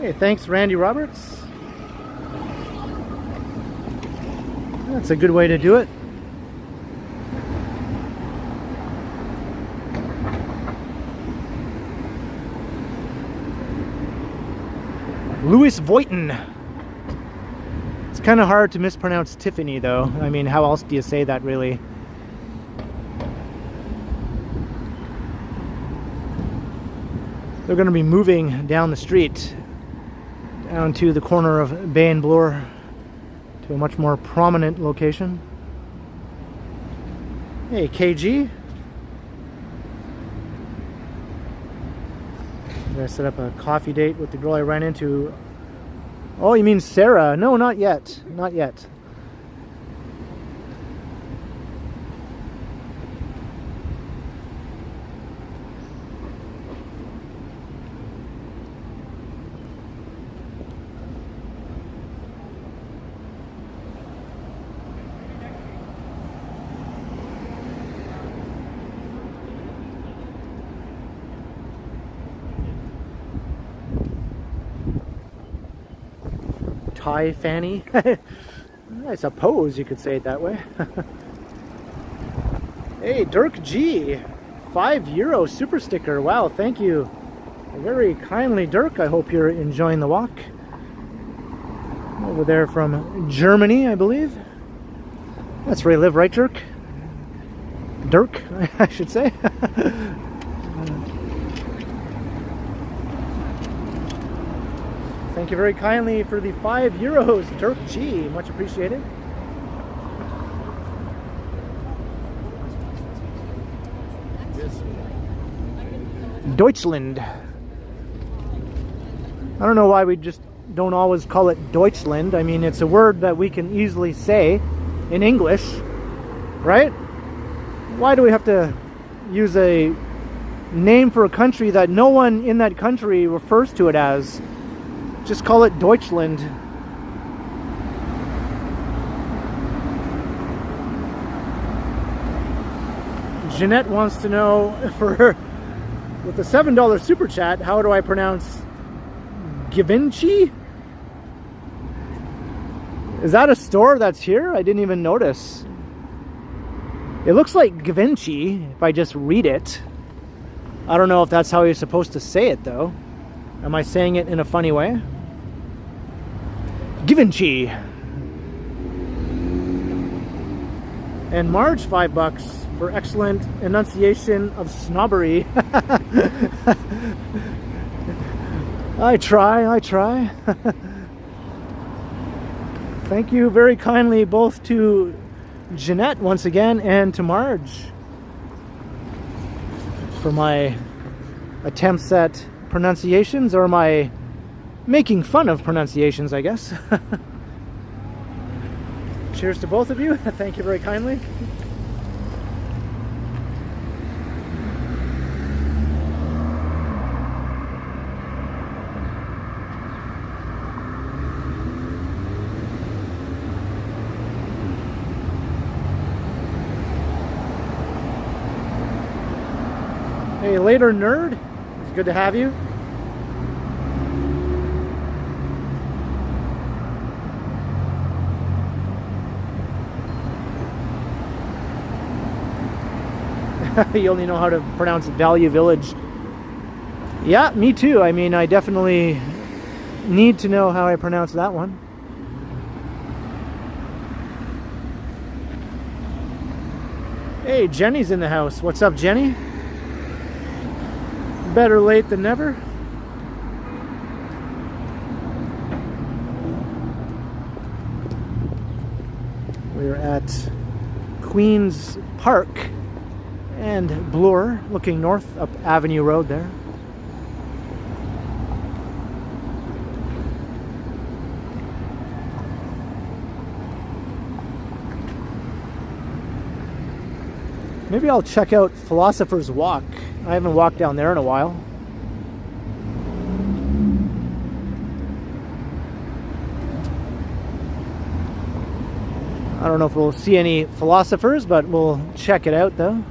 Hey, thanks, Randy Roberts. That's a good way to do it. Louis Voitin. kind of hard to mispronounce Tiffany, though. I mean, how else do you say that, really? They're going to be moving down the street, down to the corner of Bay and Bloor, to a much more prominent location. Hey, KG. I'm going to set up a coffee date with the girl I ran into. Oh, you mean Sarah? No, not yet. Not yet. Hi, Fanny. I suppose you could say it that way. Hey, Dirk G, €5 super sticker. Wow, thank you very kindly, Dirk. I hope you're enjoying the walk. Over there from Germany, I believe. That's where you live, right, Dirk? Dirk, I should say. Thank you very kindly for the €5, Dirk G. Much appreciated. Deutschland. I don't know why we just don't always call it Deutschland. I mean, it's a word that we can easily say in English, right? Why do we have to use a name for a country that no one in that country refers to it as? Just call it Deutschland. Jeanette wants to know, with the $7 super chat, how do I pronounce Givenchy? Is that a store that's here? I didn't even notice. It looks like Givenchy if I just read it. I don't know if that's how you're supposed to say it, though. Am I saying it in a funny way? Givenchy. And Marge, $5 for excellent enunciation of snobbery. I try. Thank you very kindly both to Jeanette once again and to Marge for my attempts at pronunciations, or my making fun of pronunciations, I guess. Cheers to both of you. Thank you very kindly. Hey, later, nerd. It's good to have you. You only know how to pronounce Value Village. Yeah, me too. I mean, I definitely need to know how I pronounce that one. Hey, Jenny's in the house. What's up, Jenny? Better late than never. We're at Queen's Park and Bloor, looking north up Avenue Road there. Maybe I'll check out Philosophers Walk. I haven't walked down there in a while. I don't know if we'll see any philosophers, but we'll check it out though.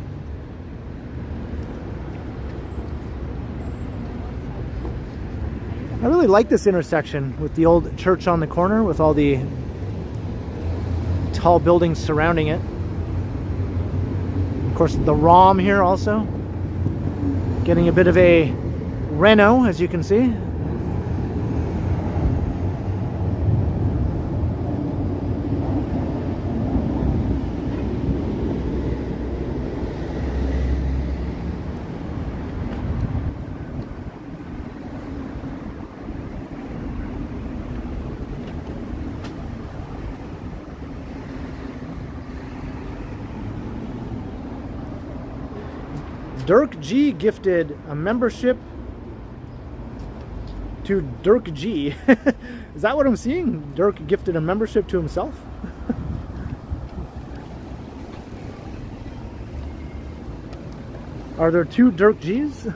I really like this intersection with the old church on the corner with all the tall buildings surrounding it. Of course, the ROM here also. Getting a bit of a reno, as you can see. Dirk G gifted a membership to Dirk G. Is that what I'm seeing? Dirk gifted a membership to himself? Are there two Dirk G's?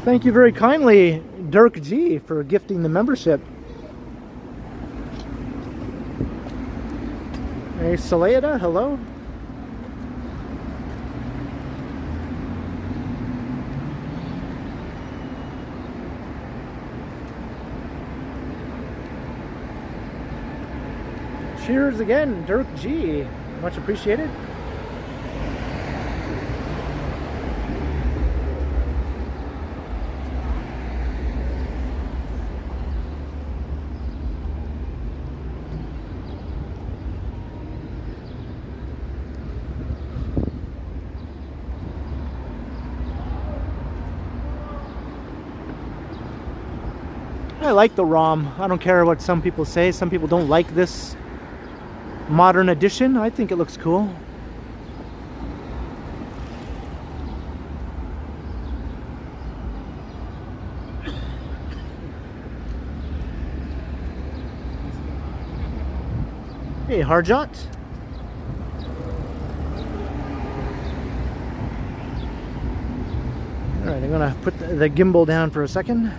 Thank you very kindly, Dirk G, for gifting the membership. Hey, Saleida, hello. Cheers again, Dirk G. Much appreciated. I like the ROM. I don't care what some people say. Some people don't like this modern edition. I think it looks cool. Hey, Harjot. All right, I'm gonna put the gimbal down for a second.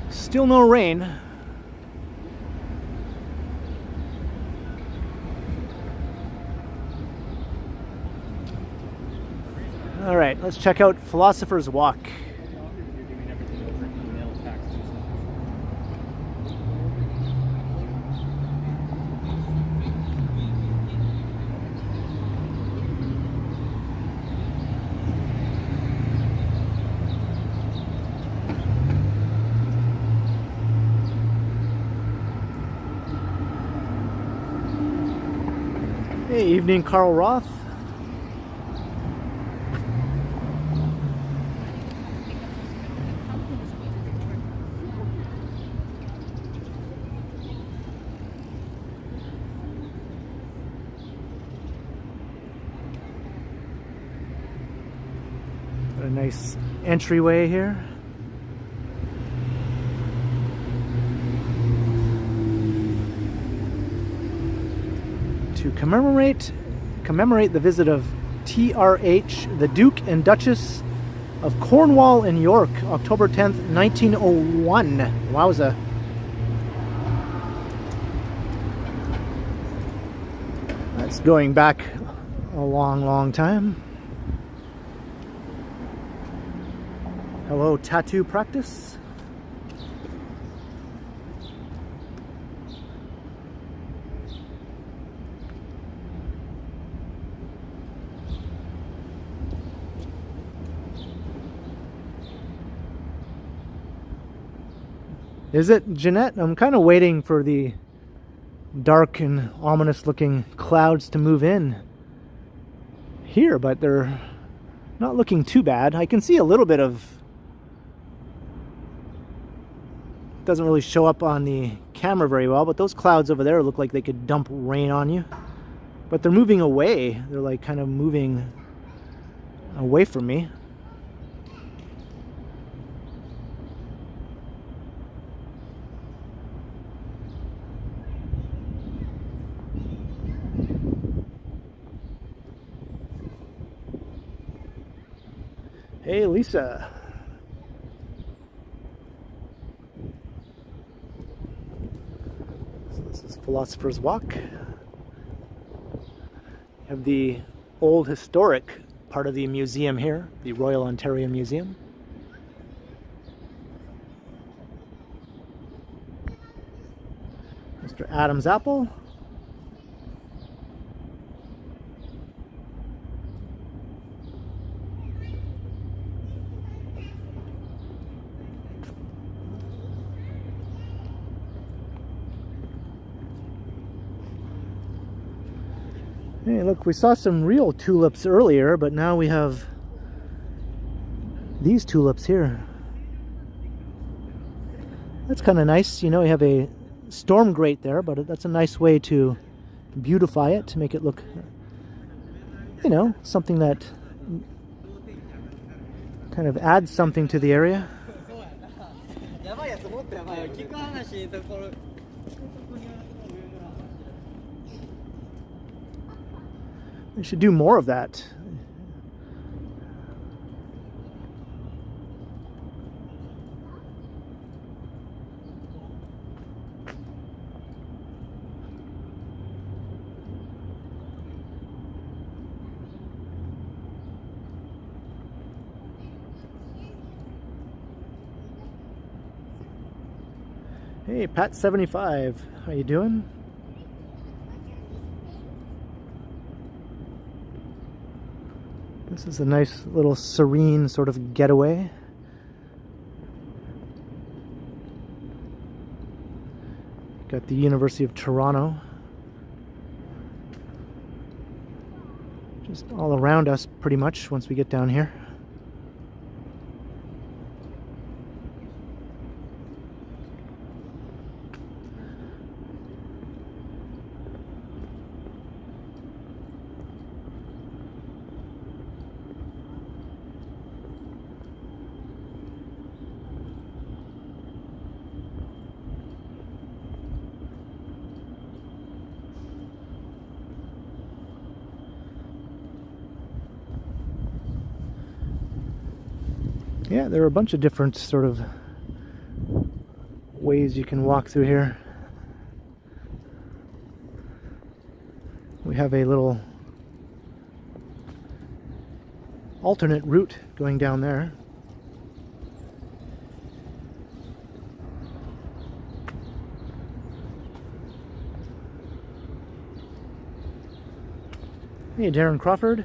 Still no rain. All right, let's check out Philosophers Walk. Hey, evening, Carl Roth. Got a nice entryway here. To commemorate the visit of TRH, the Duke and Duchess of Cornwall and York, October 10th, 1901. Wowza. That's going back a long, long time. Hello, tattoo practice. Is it, Jeanette? I'm kind of waiting for the dark and ominous looking clouds to move in here, but they're not looking too bad. I can see a little bit of... Doesn't really show up on the camera very well, but those clouds over there look like they could dump rain on you. But they're moving away. They're like kind of moving away from me. Hey, Lisa. So this is Philosopher's Walk. You have the old historic part of the museum here, the Royal Ontario Museum. Mr. Adam's apple. Hey, look, we saw some real tulips earlier, but now we have these tulips here. That's kind of nice. You know, you have a storm grate there, but that's a nice way to beautify it, to make it look, you know, something that kind of adds something to the area. We should do more of that. Hey, Pat75, how you doing? This is a nice little serene sort of getaway. Got the University of Toronto just all around us pretty much once we get down here. Yeah, there are a bunch of different sort of ways you can walk through here. We have a little alternate route going down there. Hey, Darren Crawford.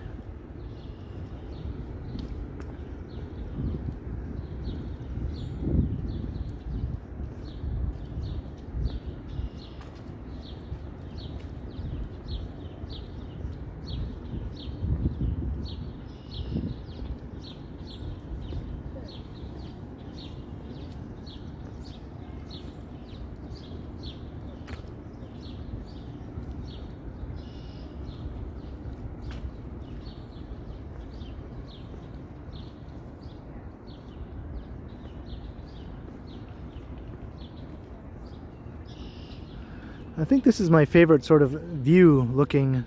I think this is my favorite sort of view looking,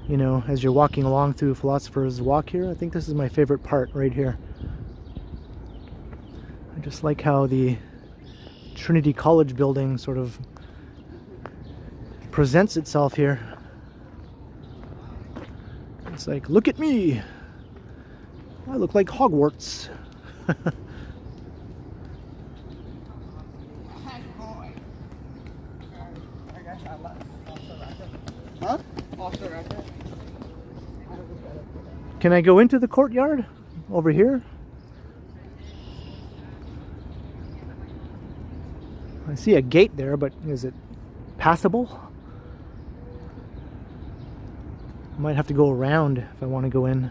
you know, as you're walking along through Philosophers Walk here. I think this is my favorite part right here. I just like how the Trinity College building sort of presents itself here. It's like, look at me! I look like Hogwarts. Huh? Can I go into the courtyard over here? I see a gate there, but is it passable? I might have to go around if I want to go in.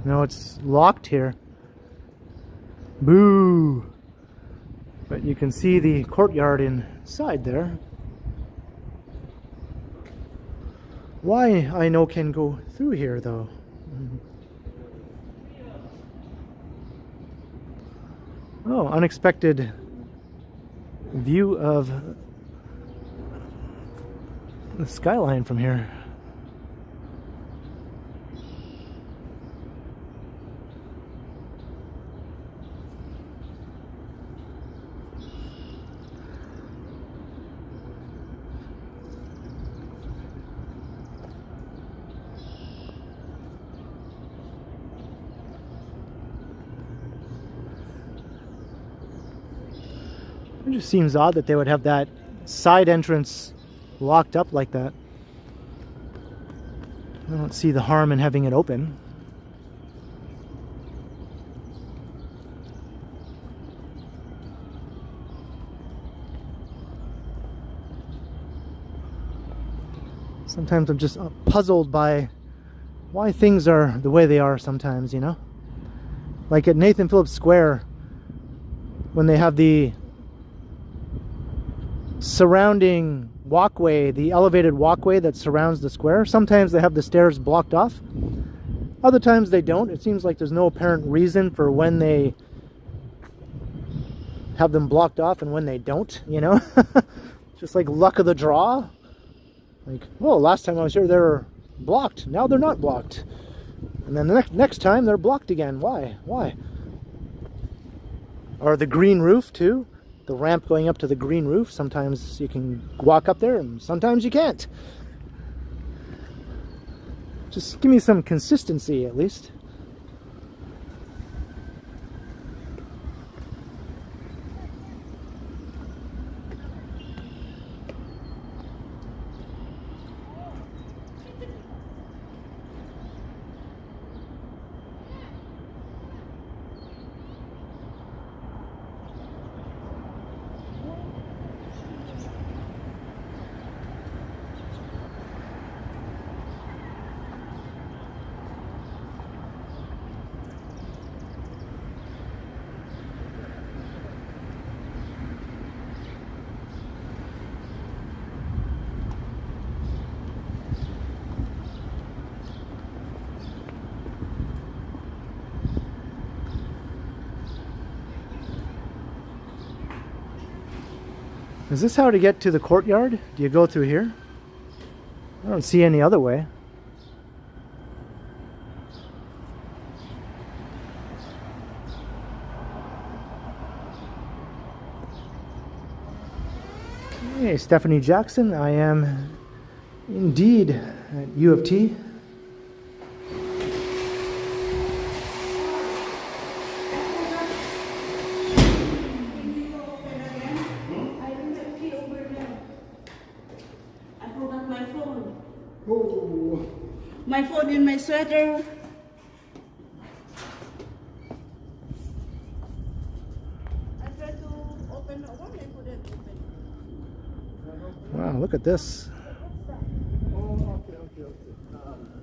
No, it's locked here. Boo! But you can see the courtyard inside there. Why I know can go through here though. Oh, unexpected view of the skyline from here. It just seems odd that they would have that side entrance locked up like that. I don't see the harm in having it open. Sometimes I'm just puzzled by why things are the way they are sometimes, you know? Like at Nathan Phillips Square, when they have the surrounding walkway, the elevated walkway that surrounds the square, sometimes they have the stairs blocked off. Other times they don't. It seems like there's no apparent reason for when they have them blocked off and when they don't, you know? Just like luck of the draw. Like, oh, last time I was here they were blocked. Now they're not blocked. And then the next time they're blocked again. Why? Why? Or the green roof too. The ramp going up to the green roof. Sometimes you can walk up there and sometimes you can't. Just give me some consistency at least. Is this how to get to the courtyard? Do you go through here? I don't see any other way. Hey, Stephanie Jackson. I am indeed at U of T. My phone in my sweater. I tried to open one, I couldn't open. Wow, look at this. Oh, okay.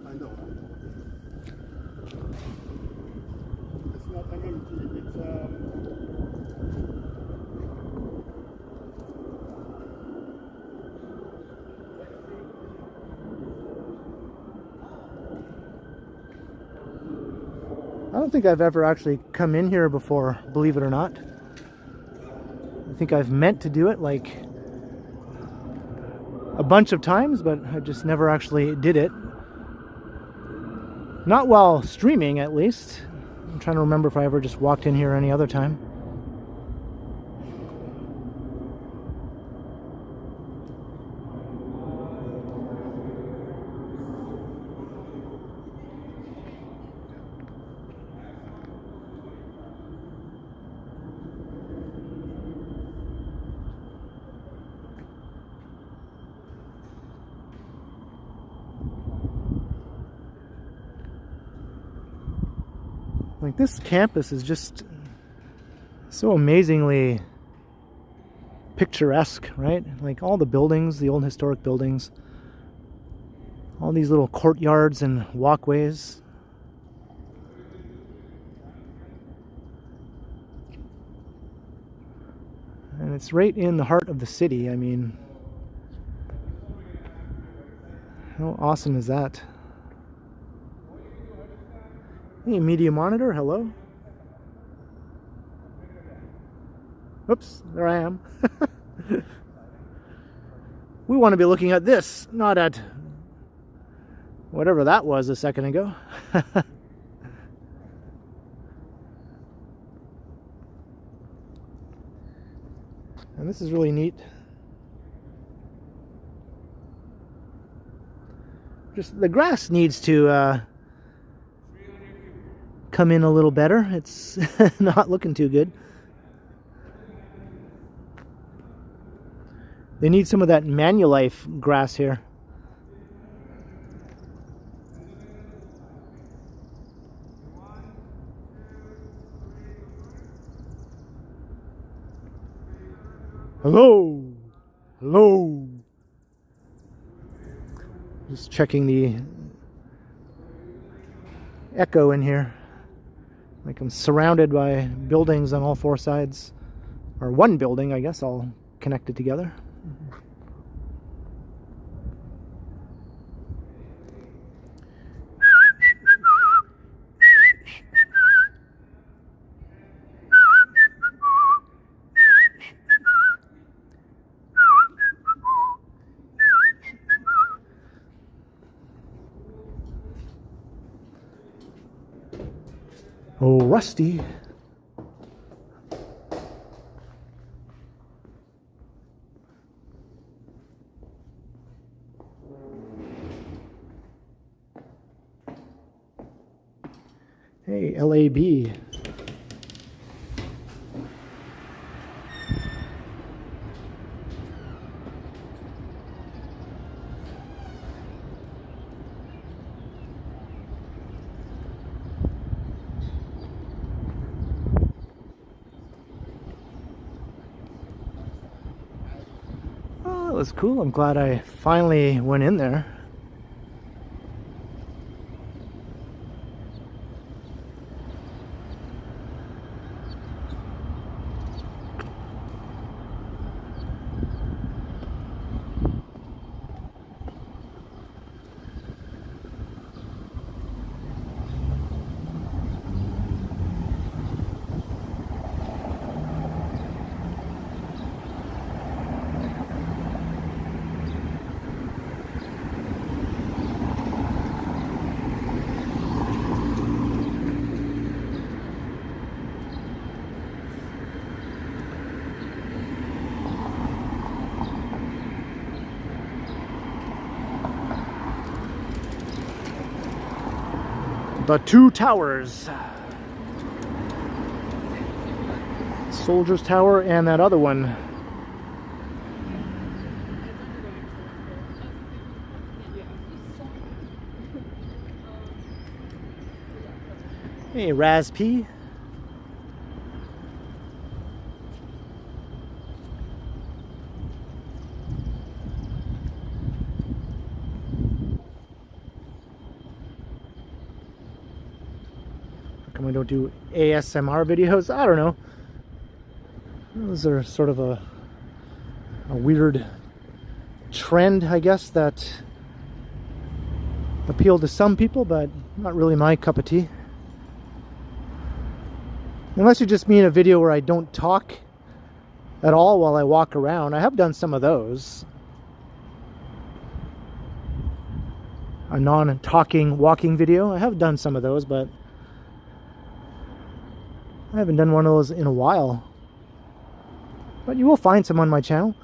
I know. It's not an empty, it's I don't think I've ever actually come in here before, believe it or not. I think I've meant to do it like a bunch of times, but I just never actually did it. Not while streaming, at least. I'm trying to remember if I ever just walked in here any other time. Like, this campus is just so amazingly picturesque, right? Like all the buildings, the old historic buildings, all these little courtyards and walkways. And it's right in the heart of the city. I mean, how awesome is that? Hey, media monitor, hello. Oops, there I am. We want to be looking at this, not at whatever that was a second ago. And this is really neat. Just the grass needs to come in a little better. It's not looking too good. They need some of that Manulife grass here. Hello. Hello. Just checking the echo in here. Like I'm surrounded by buildings on all four sides. Or one building, I guess, all connected together. Oh, Rusty. Hey, LAB. Oh, that was cool. I'm glad I finally went in there. The two towers. Soldier's Tower and that other one. Hey, Raz P. We don't do ASMR videos. I don't know. Those are sort of a weird trend, I guess, that appeal to some people, but not really my cup of tea. Unless you just mean a video where I don't talk at all while I walk around. I have done some of those. A non-talking walking video. I have done some of those, but I haven't done one of those in a while. But you will find some on my channel.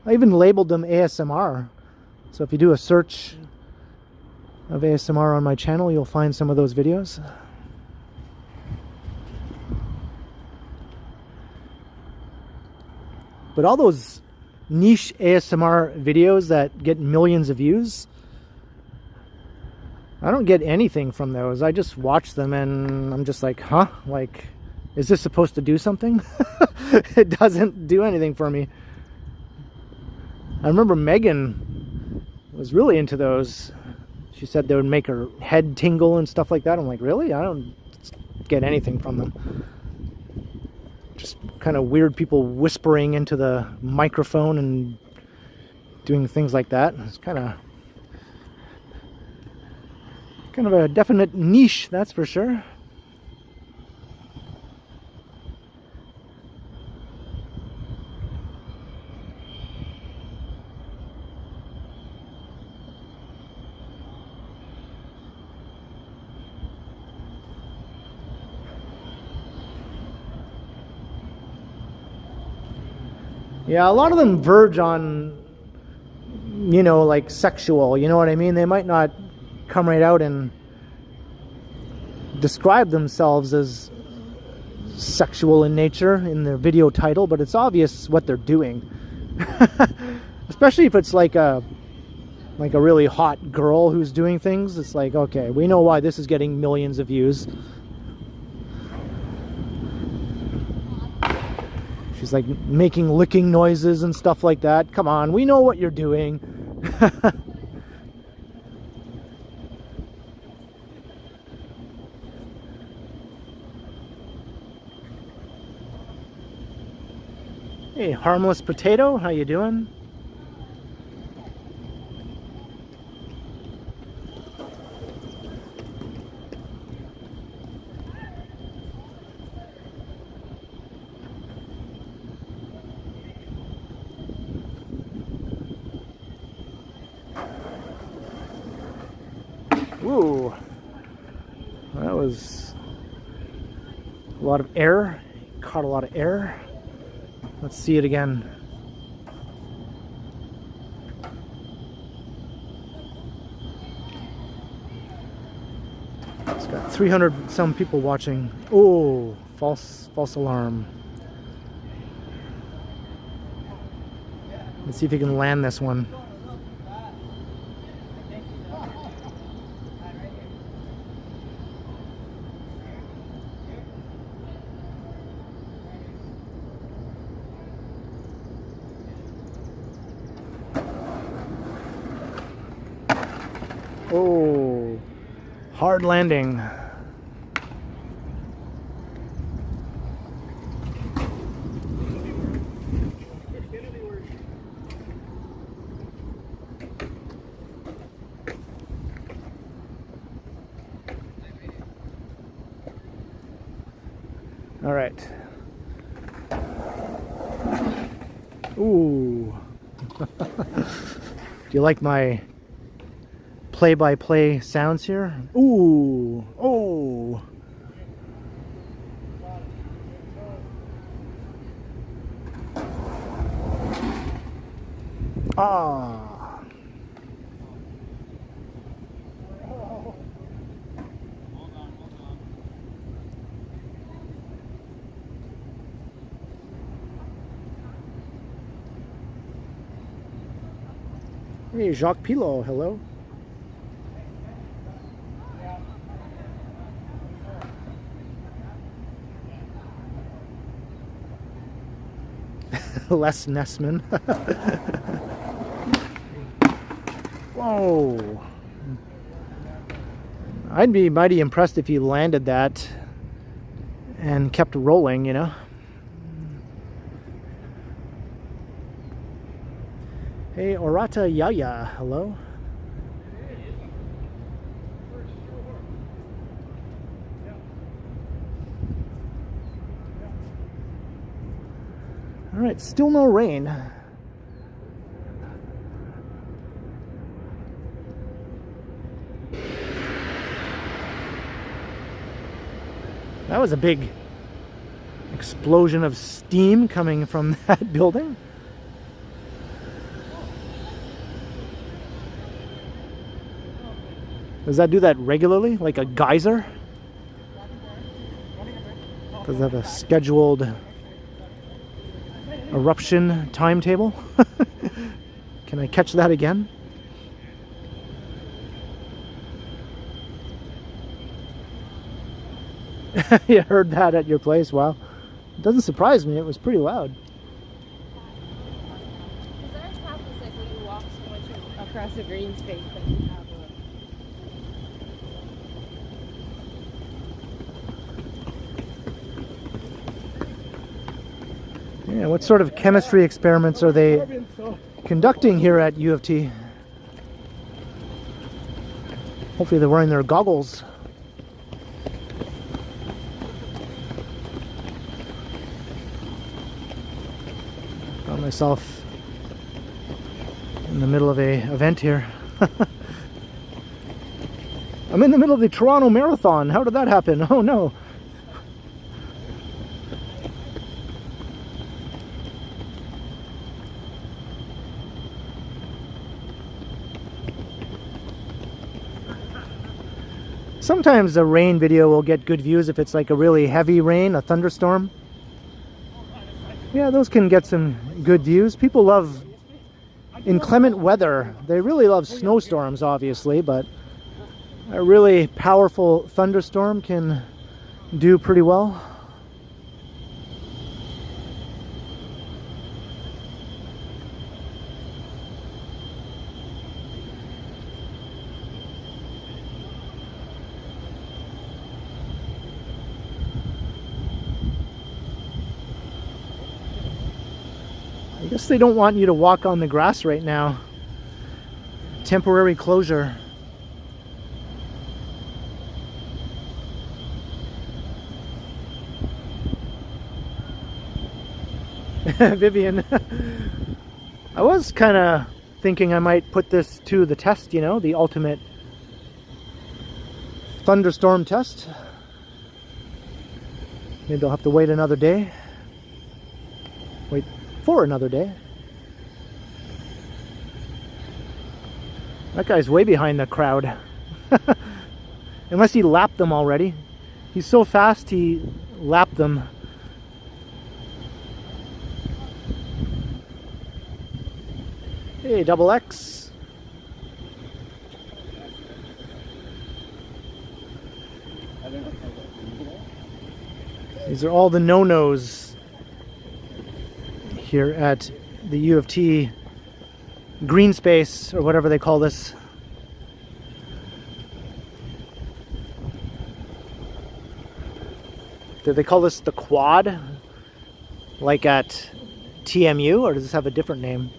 I even labeled them ASMR. So if you do a search of ASMR on my channel, you'll find some of those videos. But all those niche ASMR videos that get millions of views, I don't get anything from those. I just watch them and I'm just like, huh? Like, is this supposed to do something? It doesn't do anything for me. I remember Megan was really into those. She said they would make her head tingle and stuff like that. I'm like, really? I don't get anything from them. Just kind of weird people whispering into the microphone and doing things like that. It's kind of a definite niche, that's for sure. Yeah, a lot of them verge on, you know, like sexual, you know what I mean? They might not come right out and describe themselves as sexual in nature in their video title, but it's obvious what they're doing. Especially if it's like a really hot girl who's doing things. It's like, okay, we know why this is getting millions of views. She's like making licking noises and stuff like that. Come on, we know what you're doing. Hey, harmless potato, how you doing? Ooh, that was a lot of air. Caught a lot of air. Let's see it again. It's got 300 some people watching. Oh, false alarm. Let's see if you can land this one. Oh, hard landing. All right. Ooh. Do you like my play-by-play sounds here? Ooh, oh. Ah. Hey, Jacques Pilot, hello. Les Nessman. Whoa. I'd be mighty impressed if you landed that and kept rolling, you know. Hey, Orata Yaya, hello. All right, still no rain. That was a big explosion of steam coming from that building. Does that do that regularly, like a geyser? Does that have a scheduled eruption timetable? Can I catch that again? You heard that at your place? Wow. It doesn't surprise me. It was pretty loud. Because our top is like when you walk so much across the green space that you have Yeah, what sort of chemistry experiments are they conducting here at U of T? Hopefully they're wearing their goggles. Found myself in the middle of a event here. I'm in the middle of the Toronto Marathon. How did that happen? Oh no. Sometimes a rain video will get good views if it's like a really heavy rain, a thunderstorm. Yeah, those can get some good views. People love inclement weather. They really love snowstorms, obviously, but a really powerful thunderstorm can do pretty well. I guess they don't want you to walk on the grass right now. Temporary closure. Vivian. I was kind of thinking I might put this to the test, you know, the ultimate thunderstorm test. Maybe I'll have to wait another day. Wait for another day. That guy's way behind the crowd. Unless he lapped them already. He's so fast he lapped them. Hey, Double X. These are all the no-nos here at the U of T green space, or whatever they call this. Do they call this the quad, like at TMU, or does this have a different name?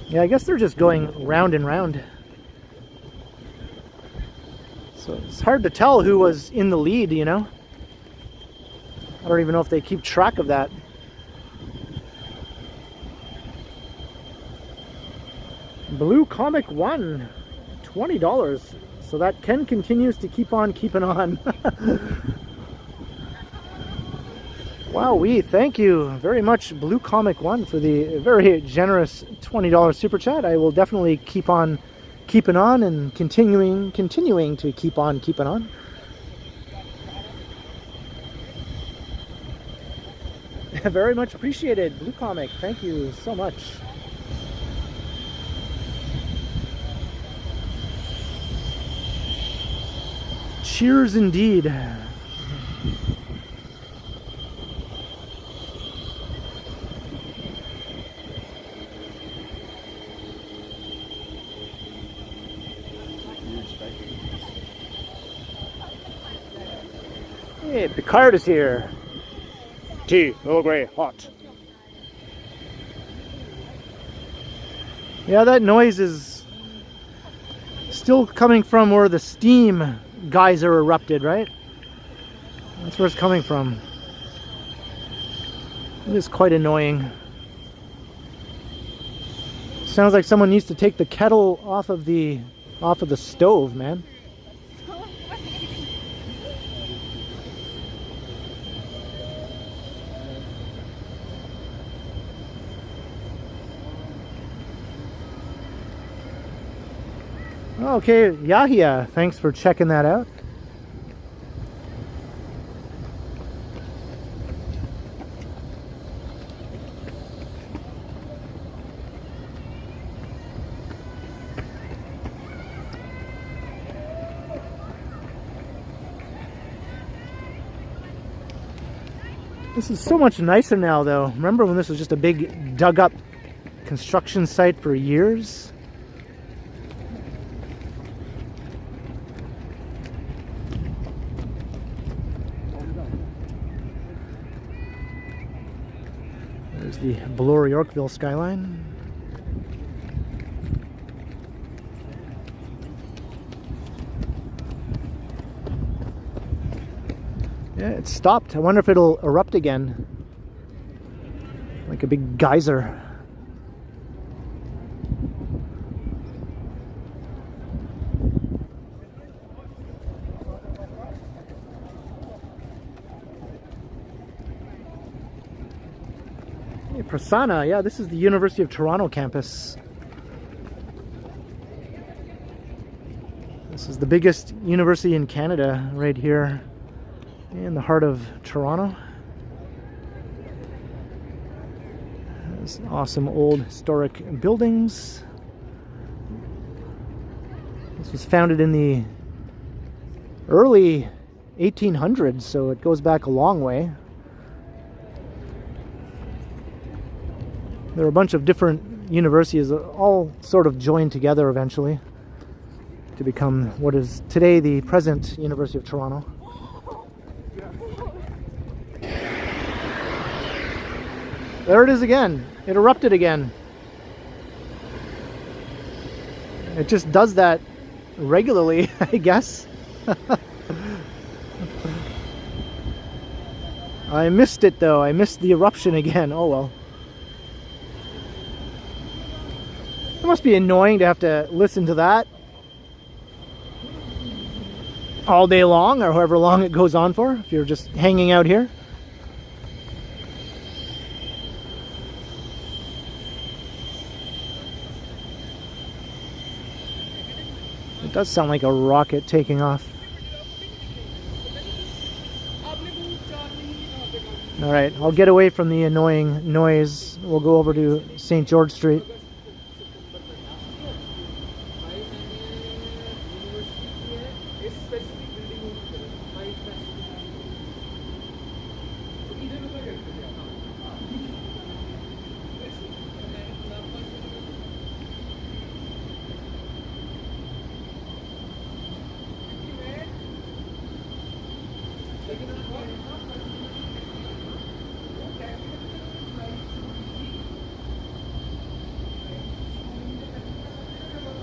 Yeah, I guess they're just going round and round. So it's hard to tell who was in the lead, you know? I don't even know if they keep track of that. Blue Comic 1, $20. So that Ken continues to keep on keeping on. Wow, thank you very much, Blue Comic 1, for the very generous $20 super chat. I will definitely keep on keeping on and continuing to keep on keeping on. Very much appreciated, Blue Comic. Thank you so much. Cheers indeed. Hey, Picard is here. Tea, Earl Grey, hot. Yeah, that noise is still coming from where the steam geyser erupted, right? That's where it's coming from. It is quite annoying. Sounds like someone needs to take the kettle off of the stove, man. Okay, Yahya, thanks for checking that out. This is so much nicer now, though. Remember when this was just a big dug up construction site for years? There's the Bloor Yorkville skyline. Yeah, it stopped. I wonder if it'll erupt again. Like a big geyser. Prasanna, yeah, this is the University of Toronto campus. This is the biggest university in Canada, right here in the heart of Toronto. These awesome old historic buildings. This was founded in the early 1800s, so it goes back a long way. There are a bunch of different universities that all sort of joined together eventually to become what is today the present University of Toronto. There it is again. It erupted again. It just does that regularly, I guess. I missed it though. I missed the eruption again. Oh well. It must be annoying to have to listen to that all day long, or however long it goes on for, if you're just hanging out here. It does sound like a rocket taking off. Alright, I'll get away from the annoying noise. We'll go over to St. George Street.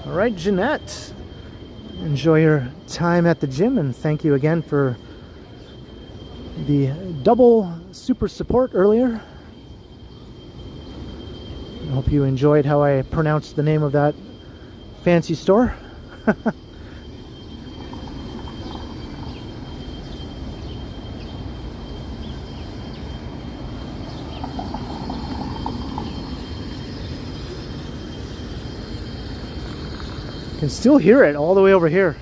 All right, Jeanette, enjoy your time at the gym, and thank you again for the double super support earlier. I hope you enjoyed how I pronounced the name of that fancy store. Can still hear it all the way over here.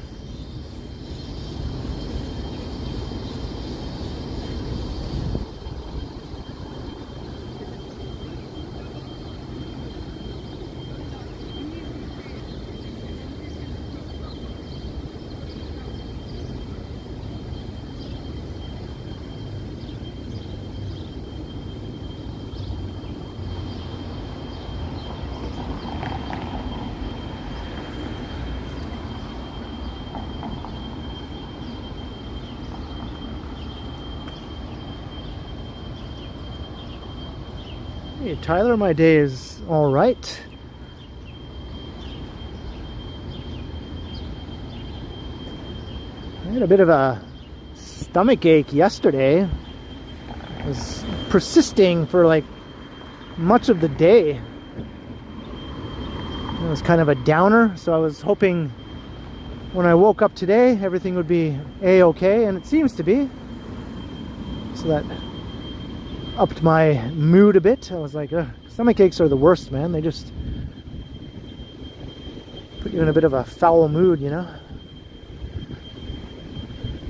Hey Tyler, my day is all right. I had a bit of a stomach ache yesterday. It was persisting for like much of the day. It was kind of a downer, so I was hoping when I woke up today everything would be a-okay, and it seems to be. So that upped my mood a bit. I was like, stomach aches are the worst, man. They just put you in a bit of a foul mood, you know.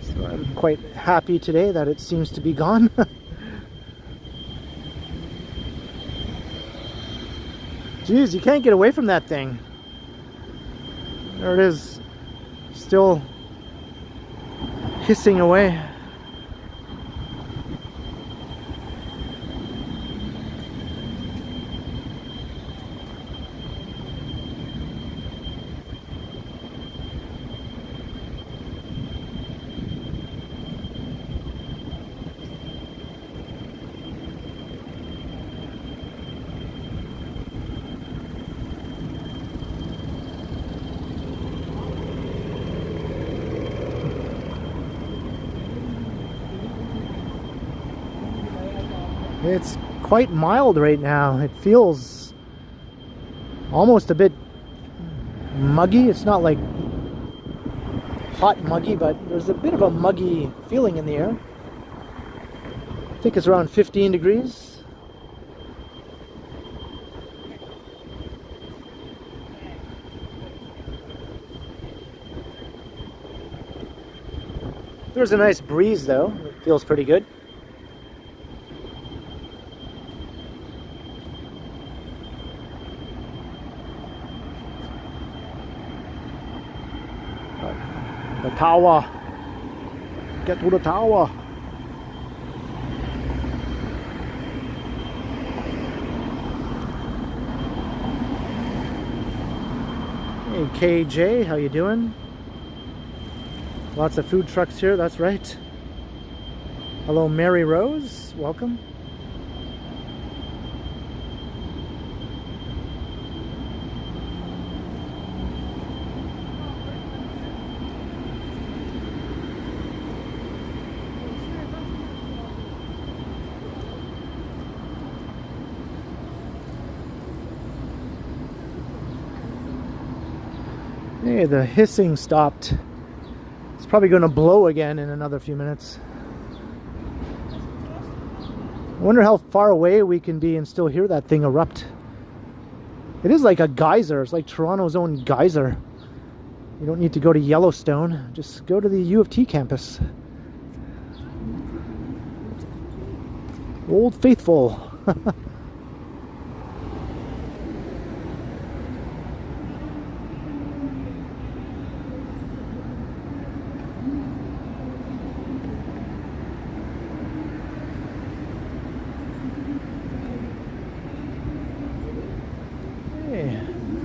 So I'm quite happy today that it seems to be gone. Jeez, you can't get away from that thing. There it is, still hissing away. It's quite mild right now. It feels almost a bit muggy. It's not like hot muggy, but there's a bit of a muggy feeling in the air. I think it's around 15 degrees. There's a nice breeze though. It feels pretty good. The tower. Get to the tower. Hey KJ, how you doing? Lots of food trucks here, that's right. Hello Mary Rose, welcome. Hey, the hissing stopped. It's probably going to blow again in another few minutes. I wonder how far away we can be and still hear that thing erupt. It is like a geyser. It's like Toronto's own geyser. You don't need to go to Yellowstone. Just go to the U of T campus. Old Faithful.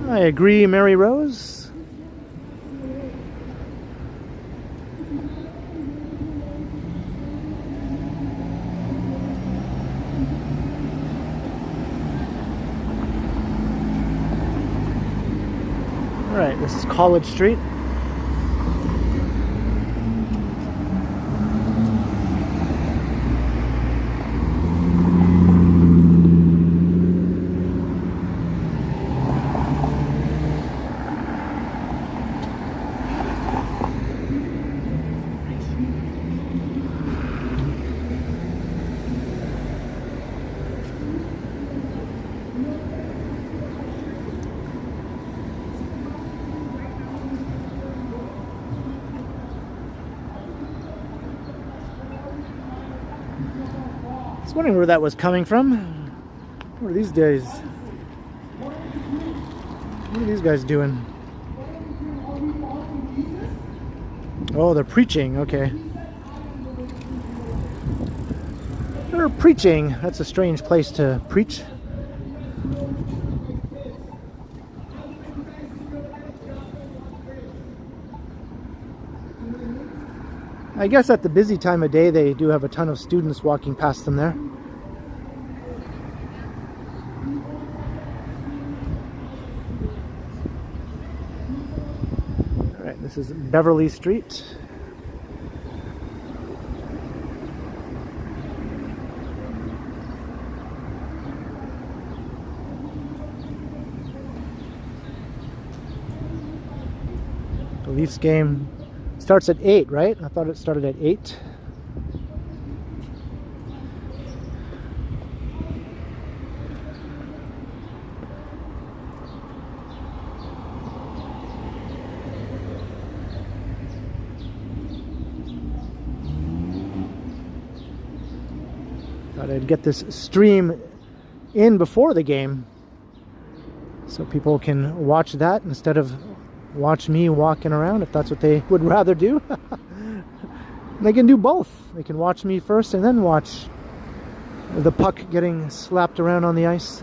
I agree, Mary Rose. All right, this is College Street. I was wondering where that was coming from. What are these guys? What are these guys doing? Oh, they're preaching. Okay. They're preaching. That's a strange place to preach. I guess at the busy time of day they do have a ton of students walking past them there. Alright, this is Beverly Street. The Leafs game starts at 8, right? I thought it started at 8. Thought I'd get this stream in before the game so people can watch that instead of watch me walking around, if that's what they would rather do. They can do both. They can watch me first and then watch the puck getting slapped around on the ice.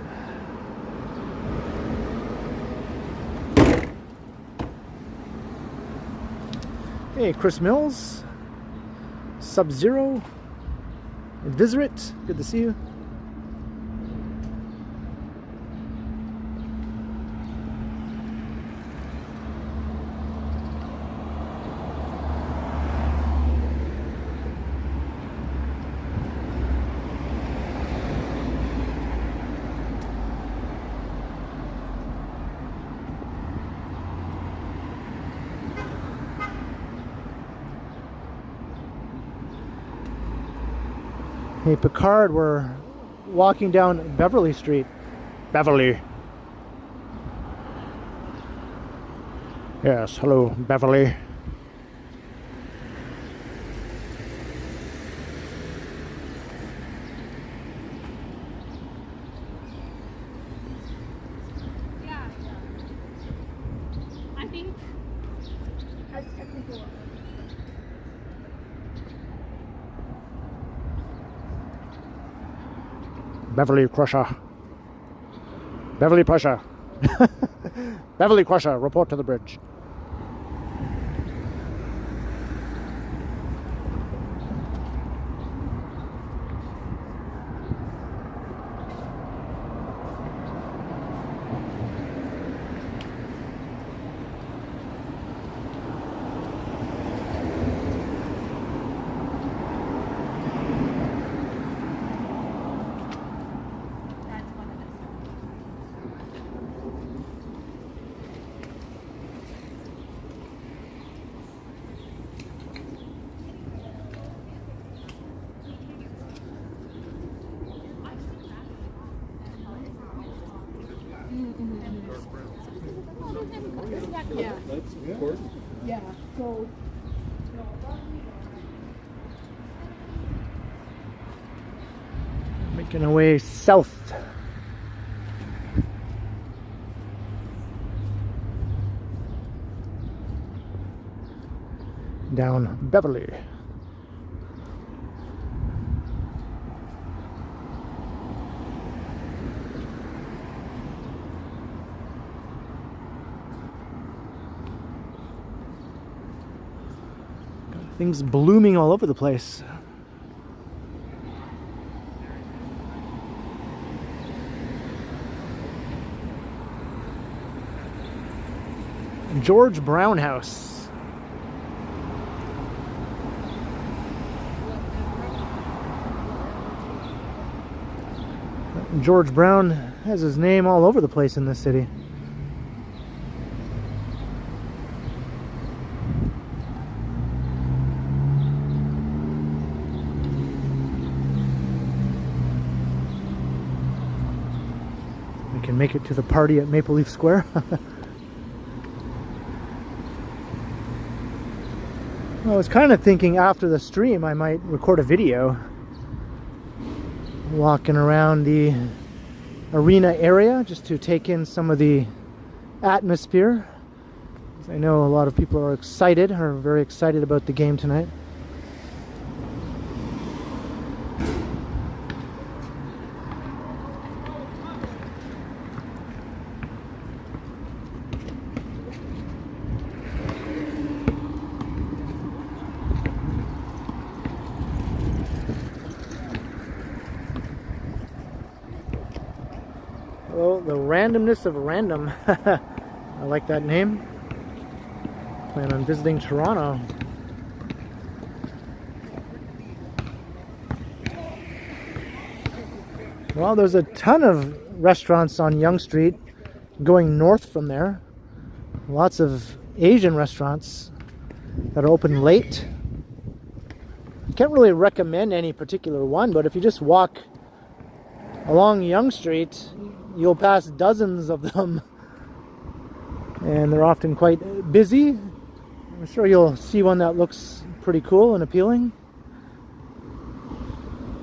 Hey, Chris Mills, Sub-Zero, Visirit, good to see you. Hey Picard, we're walking down Beverly Street. Beverly. Yes, hello Beverly. Yeah. I think. Beverly Crusher. Beverly Crusher. Beverly Crusher, report to the bridge. Yeah. That's important. Yeah. So. Making our way south. Down Beverly. Things blooming all over the place. George Brown House. George Brown has his name all over the place in this city. We can make it to the party at Maple Leaf Square. I was kind of thinking after the stream I might record a video walking around the arena area just to take in some of the atmosphere. I know a lot of people are very excited about the game tonight. Hello, the randomness of random. I like that name. Plan on visiting Toronto. Well, there's a ton of restaurants on Yonge Street going north from there. Lots of Asian restaurants that are open late. I can't really recommend any particular one, but if you just walk along Yonge Street, you'll pass dozens of them, and they're often quite busy. I'm sure you'll see one that looks pretty cool and appealing.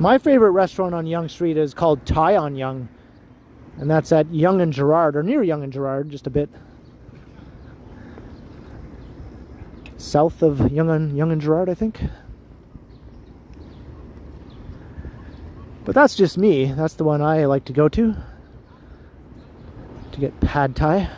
My favorite restaurant on Yonge Street is called Thai on Yonge, and that's at Yonge and Gerrard, or near Yonge and Gerrard, just a bit south of Yonge and Gerrard, I think. But that's just me. That's the one I like to go to get pad thai.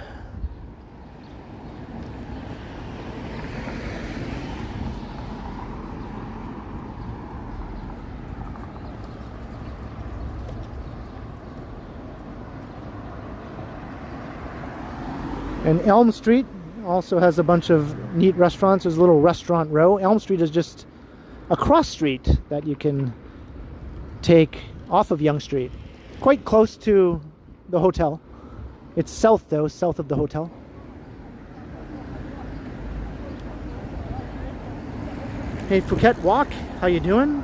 And Elm Street also has a bunch of neat restaurants. There's a little restaurant row. Elm Street is just a cross street that you can take off of Yonge Street, quite close to the hotel. It's south though, south of the hotel. Hey Phuket Walk, how you doing?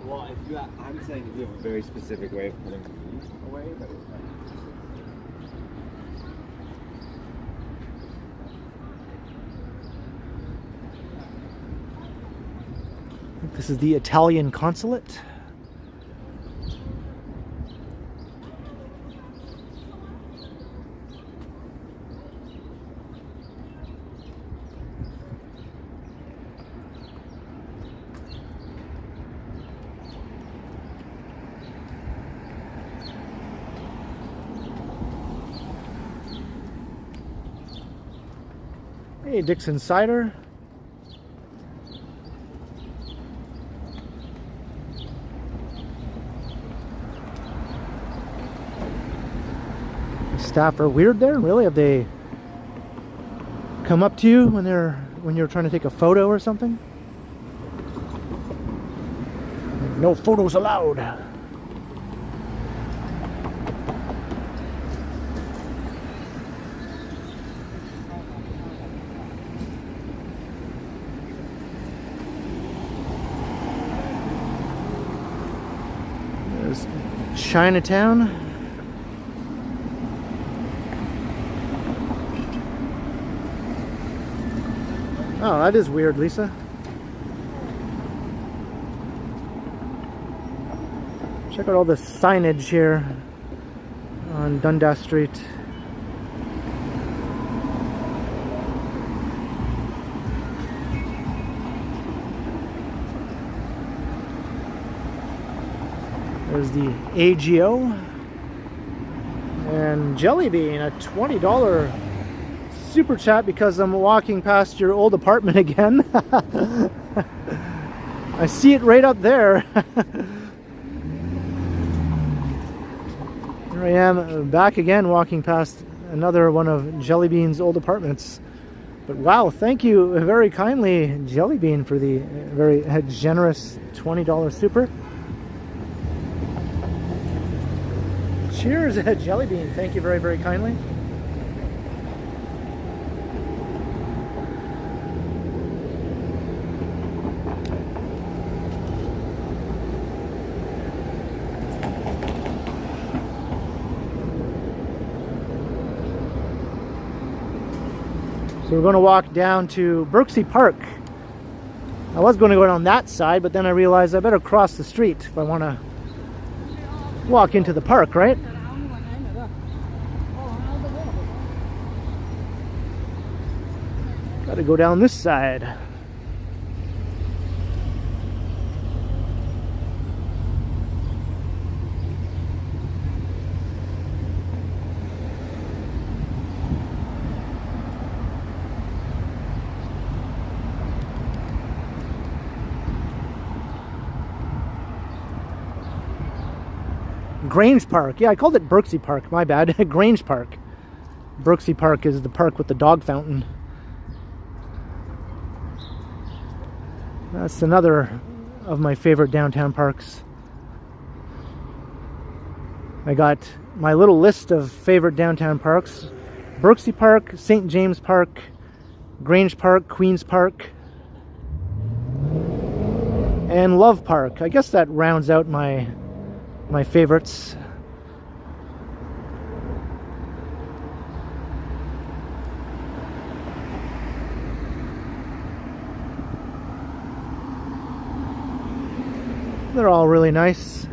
Well, I'm saying if you have a very specific way of putting me away, that would This is the Italian consulate. Hey, Dixon Cider. Staff are weird there. Really? Have they come up to you when you're trying to take a photo or something? No photos allowed. There's Chinatown. Oh, that is weird, Lisa. Check out all the signage here on Dundas Street. There's the AGO and Jelly Bean, a $20 super chat because I'm walking past your old apartment again. I see it right up there. Here I am back again walking past another one of Jelly Bean's old apartments. But wow, thank you very kindly, Jelly Bean, for the very generous $20 super. Cheers, Jelly Bean. Thank you very, very kindly. So we're going to walk down to Birksey Park. I was going to go down that side, but then I realized I better cross the street if I want to walk into the park, right? Got to go down this side. Grange Park. Yeah, I called it Birksey Park. My bad. Grange Park. Birksey Park is the park with the dog fountain. That's another of my favorite downtown parks. I got my little list of favorite downtown parks. Birksey Park, St. James Park, Grange Park, Queen's Park, and Love Park. I guess that rounds out my favorites. They're all really nice.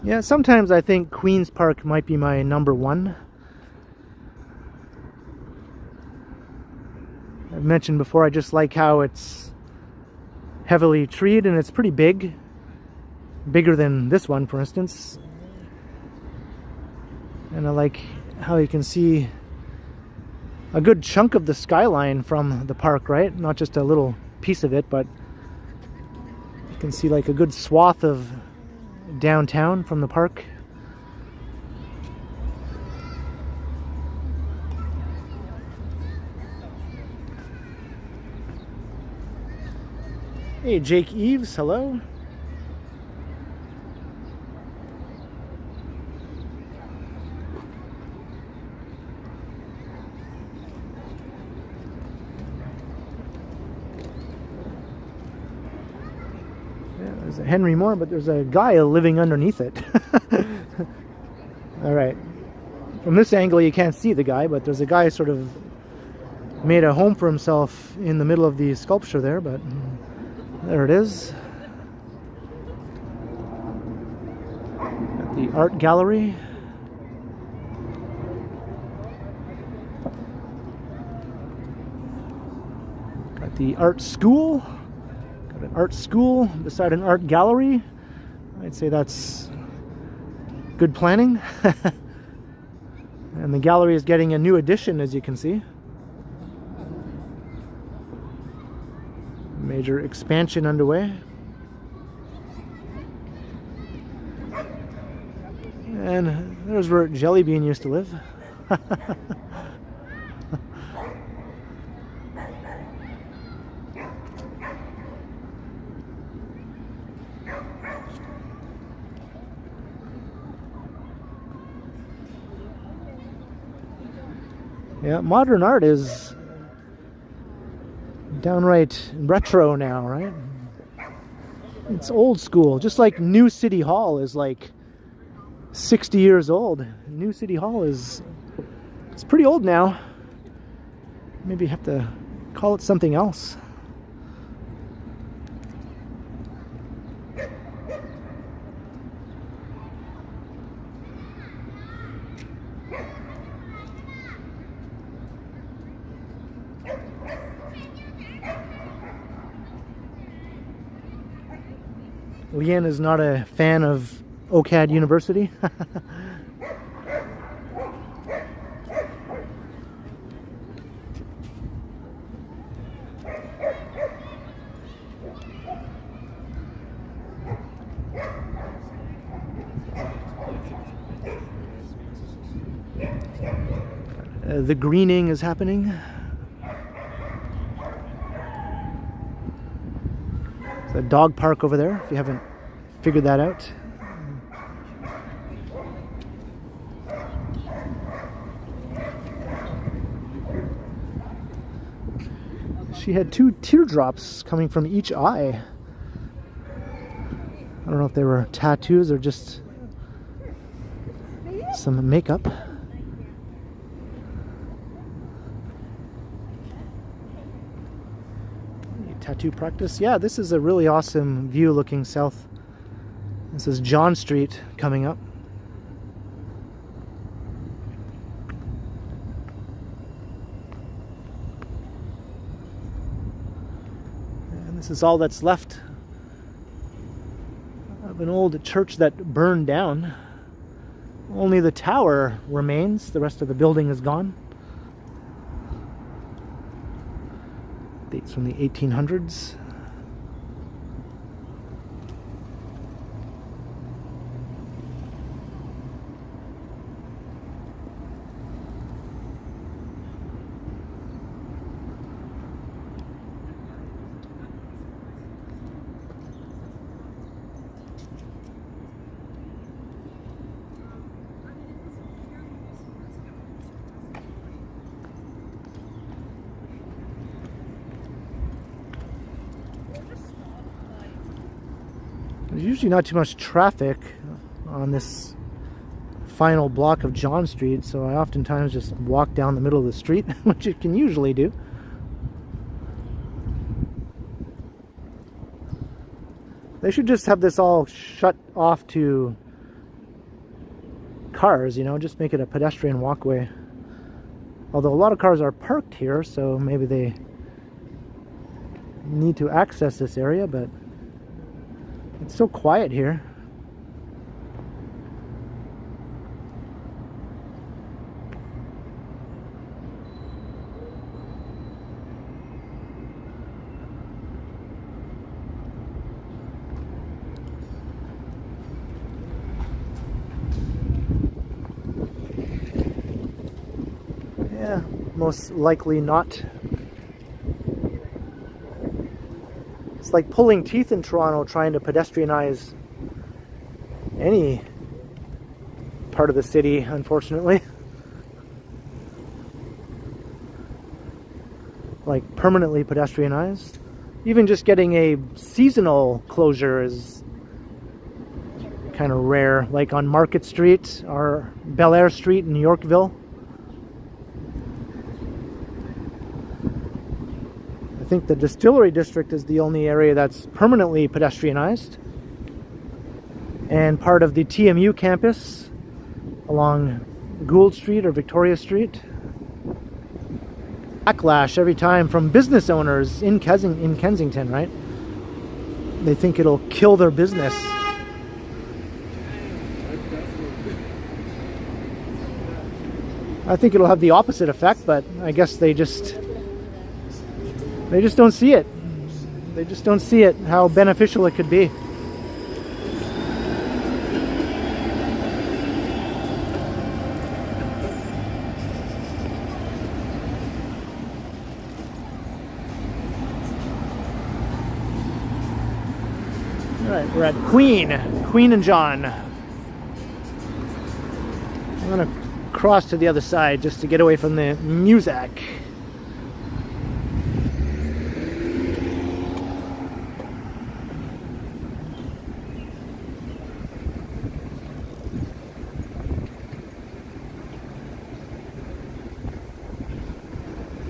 Yeah, sometimes I think Queen's Park might be my number one. I've mentioned before, I just like how it's heavily treed and it's pretty big. Bigger than this one, for instance. And I like how you can see a good chunk of the skyline from the park, right? Not just a little piece of it, but you can see like a good swath of downtown from the park. Hey, Jake Eves, hello. There's a Henry Moore, but there's a guy living underneath it. All right. From this angle, you can't see the guy, but there's a guy sort of made a home for himself in the middle of the sculpture there, but there it is. At the art gallery. Got the art school. Got an art school beside an art gallery. I'd say that's good planning. And the gallery is getting a new addition, as you can see. Major expansion underway. And there's where Jelly Bean used to live. Yeah, modern art is downright retro now, right? It's old school, just like New City Hall is like 60 years old. New City Hall it's pretty old now. Maybe have to call it something else. Leanne is not a fan of OCAD University. The greening is happening. There's a dog park over there, if you haven't figured that out. She had 2 teardrops coming from each eye. I don't know if they were tattoos or just some makeup. Tattoo practice. Yeah, this is a really awesome view looking south. This is John Street coming up. And this is all that's left of an old church that burned down. Only the tower remains, the rest of the building is gone. Dates from the 1800s. There's usually not too much traffic on this final block of John Street, so I oftentimes just walk down the middle of the street, which it can usually do. They should just have this all shut off to cars, you know, just make it a pedestrian walkway. Although a lot of cars are parked here, so maybe they need to access this area, but it's so quiet here. Yeah, most likely not. It's like pulling teeth in Toronto trying to pedestrianize any part of the city, unfortunately. Like permanently pedestrianized. Even just getting a seasonal closure is kind of rare, like on Market Street or Bel Air Street in Yorkville. I think the Distillery District is the only area that's permanently pedestrianized, and part of the TMU campus along Gould Street or Victoria Street. Backlash every time from business owners in Kensington, right? They think it'll kill their business. I think it'll have the opposite effect, but I guess they just don't see it. They just don't see it, how beneficial it could be. Alright, we're at Queen and John. I'm gonna cross to the other side just to get away from the music.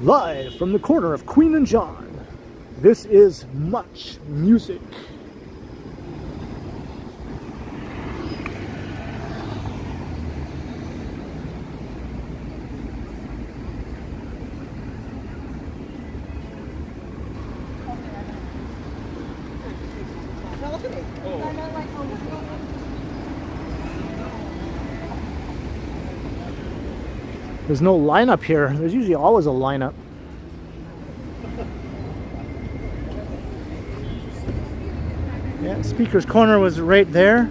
Live from the corner of Queen and John, this is Much Music. There's no lineup here. There's usually always a lineup. Yeah, Speaker's Corner was right there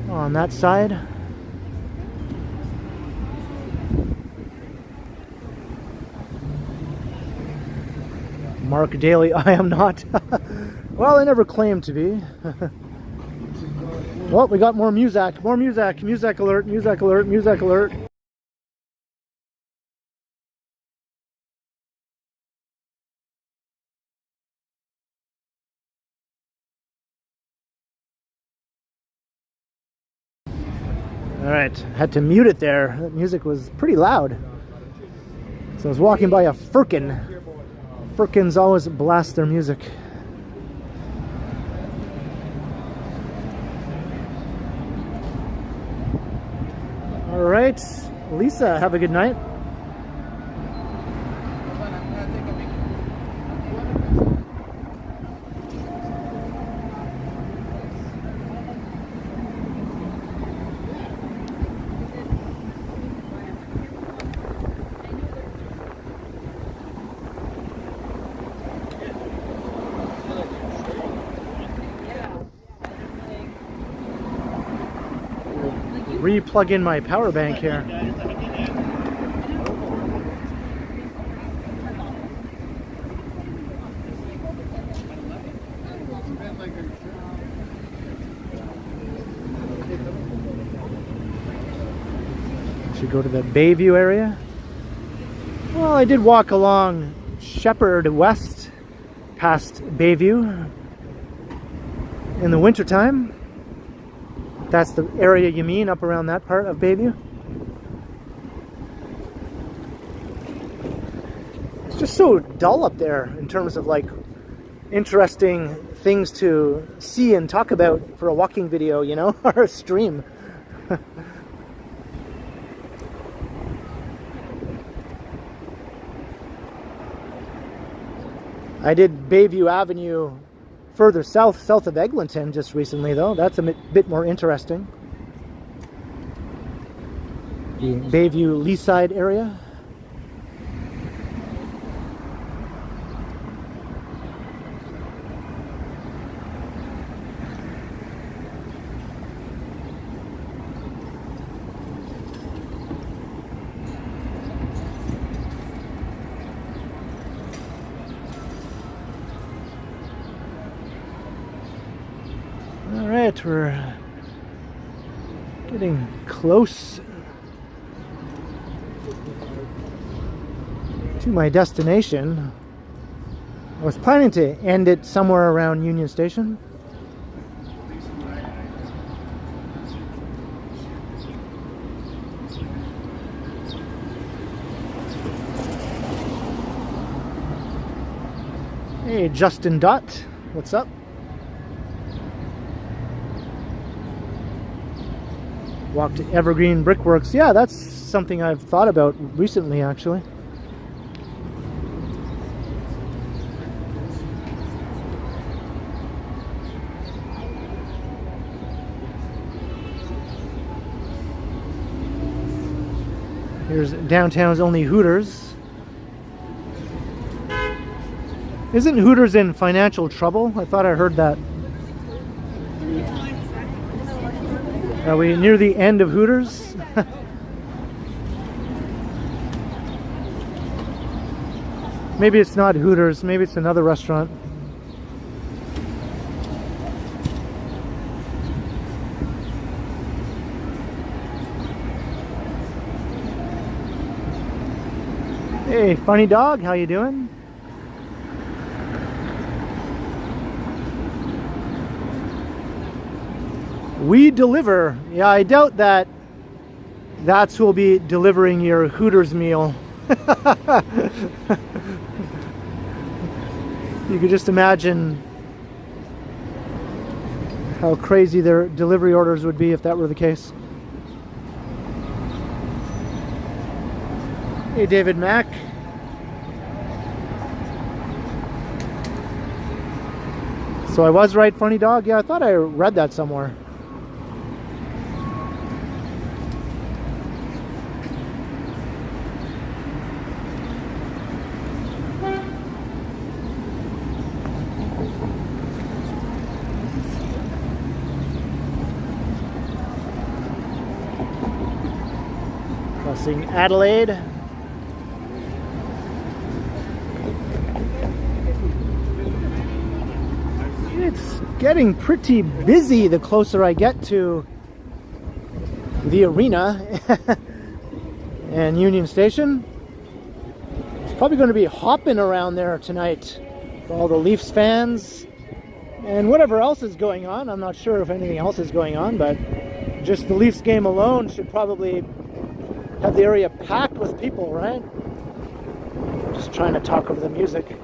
on that side. Mark Daly, I am not. Well, I never claimed to be. Well, we got more music. More music. Music alert, music alert, music alert. Alright, had to mute it there. That music was pretty loud. So I was walking by a Firkin. Firkins always blast their music. Alright, Lisa, have a good night. Re-plug in my power bank here. Should go to the Bayview area. Well, I did walk along Shepherd West past Bayview in the wintertime. That's the area you mean, up around that part of Bayview? It's just so dull up there in terms of like interesting things to see and talk about for a walking video, you know, or a stream. I did Bayview Avenue further south of Eglinton just recently, though. That's a bit more interesting. The Bayview Leaside area. Alright, we're getting close to my destination. I was planning to end it somewhere around Union Station. Hey, Justin Dot, what's up? Walk to Evergreen Brickworks. Yeah, that's something I've thought about recently, actually. Here's downtown's only Hooters. Isn't Hooters in financial trouble? I thought I heard that. Are we near the end of Hooters? Maybe it's not Hooters, maybe it's another restaurant. Hey, funny dog, how you doing? We deliver. Yeah, I doubt that that's who'll be delivering your Hooters meal. You could just imagine how crazy their delivery orders would be if that were the case. Hey, David Mack. So I was right, funny dog? Yeah, I thought I read that somewhere. Crossing Adelaide. It's getting pretty busy the closer I get to the arena and Union Station. It's probably going to be hopping around there tonight for all the Leafs fans and whatever else is going on. I'm not sure if anything else is going on, but just the Leafs game alone should probably have the area packed with people, right? Just trying to talk over the music.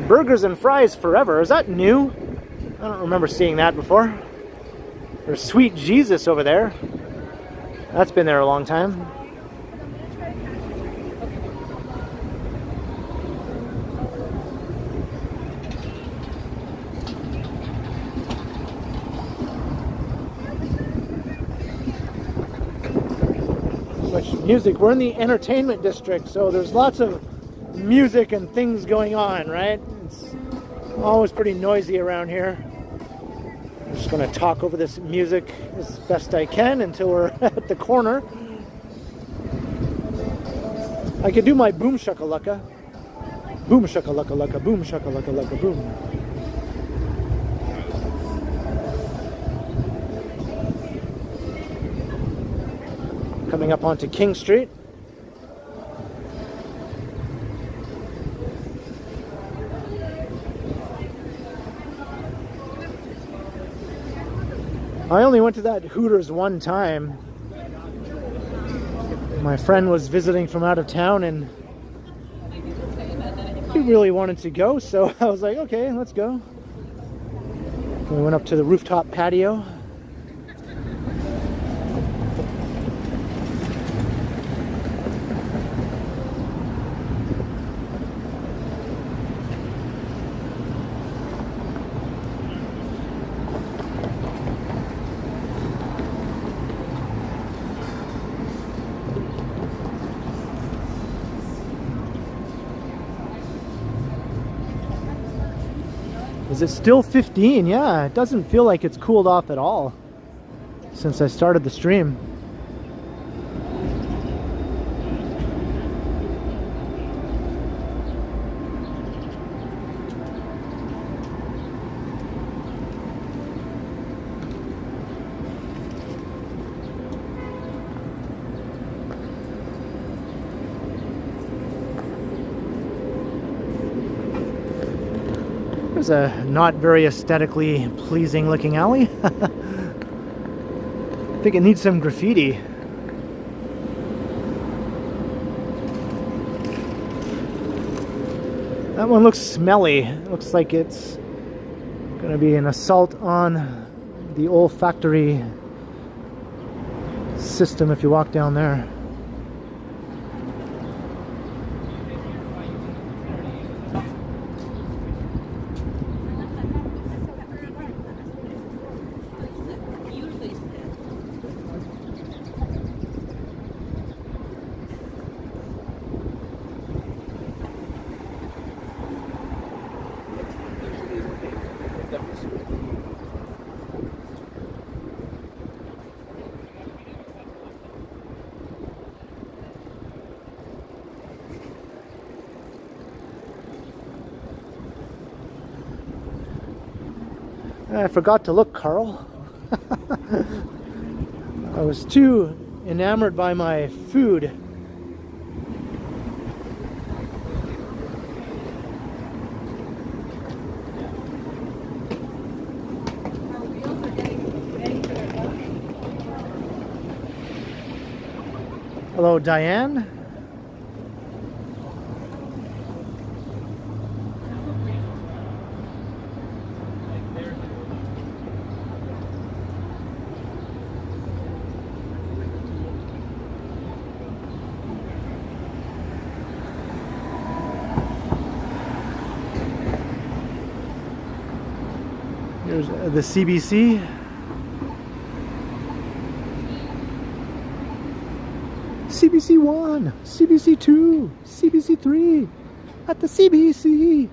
Burgers and fries forever. Is that new? I don't remember seeing that before. There's Sweet Jesus over there. That's been there a long time. Much music. We're in the entertainment district, so there's lots of music and things going on, right? It's always pretty noisy around here. I'm just going to talk over this music as best I can until we're at the corner. I could do my boom shakalaka. Boom shakalaka laka, boom shakalaka laka, boom. Coming up onto King Street. I only went to that Hooters one time. My friend was visiting from out of town and he really wanted to go, so I was like, okay, let's go. We went up to the rooftop patio. Is it still 15? Yeah, it doesn't feel like it's cooled off at all since I started the stream. There's a not very aesthetically pleasing looking alley. I think it needs some graffiti. That one looks smelly. Looks like it's gonna be an assault on the olfactory system if you walk down there. I forgot to look, Carl. I was too enamored by my food. Hello, Diane. Here's the CBC. CBC 1, CBC 2, CBC 3, at the CBC.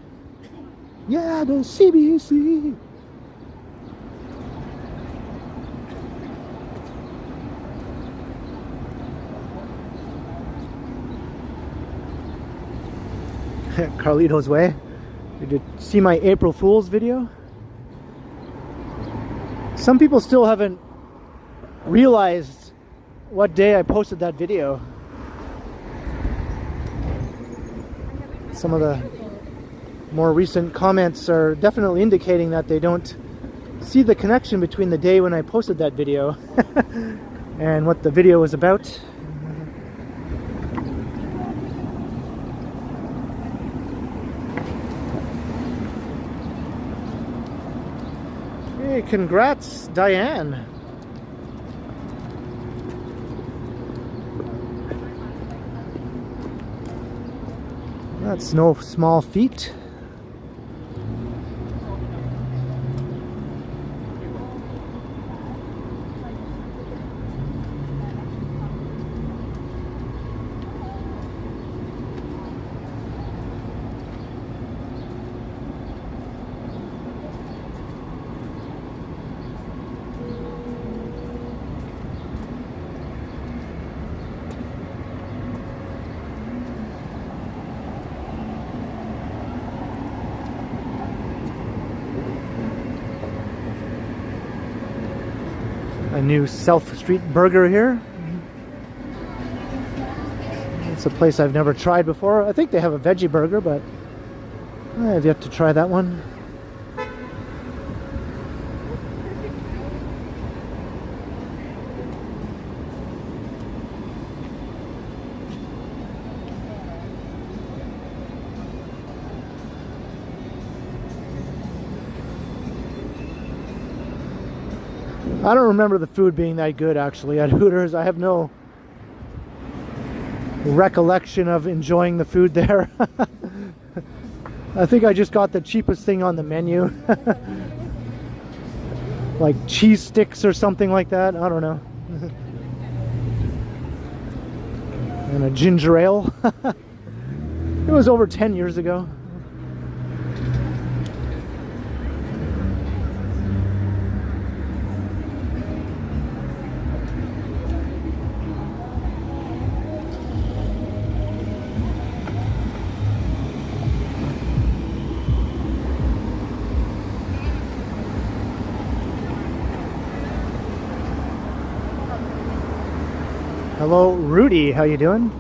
Yeah, the CBC. Carlito's Way. Did you see my April Fool's video? Some people still haven't realized what day I posted that video. Some of the more recent comments are definitely indicating that they don't see the connection between the day when I posted that video and what the video was about. Hey, congrats, Diane. That's no small feat. A new South Street burger here. It's a place I've never tried before. I think they have a veggie burger, but I have yet to try that one. I don't remember the food being that good actually at Hooters. I have no recollection of enjoying the food there. I think I just got the cheapest thing on the menu. Like cheese sticks or something like that. I don't know. And a ginger ale. It was over 10 years ago. Hello, Rudy. How you doing?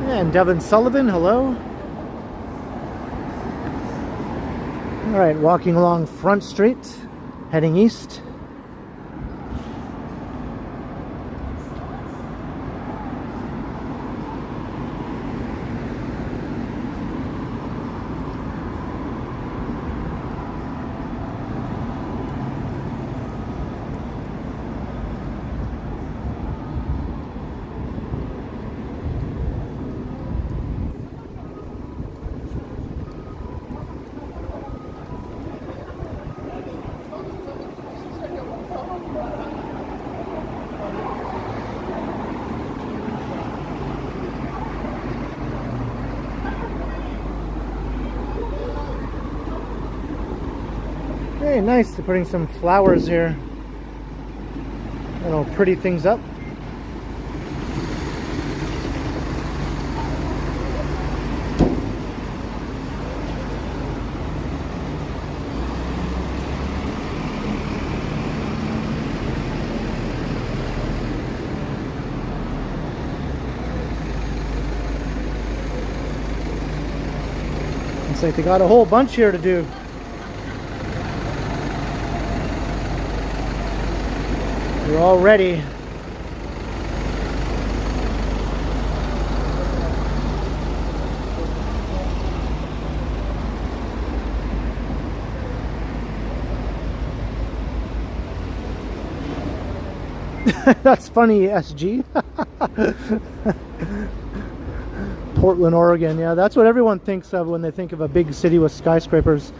And Devin Sullivan, hello. All right, walking along Front Street, heading east. Hey, nice. They're putting some flowers here. That'll pretty things up. Looks like they got a whole bunch here to do. We're all ready. That's funny, SG. Portland, Oregon. Yeah, that's what everyone thinks of when they think of a big city with skyscrapers.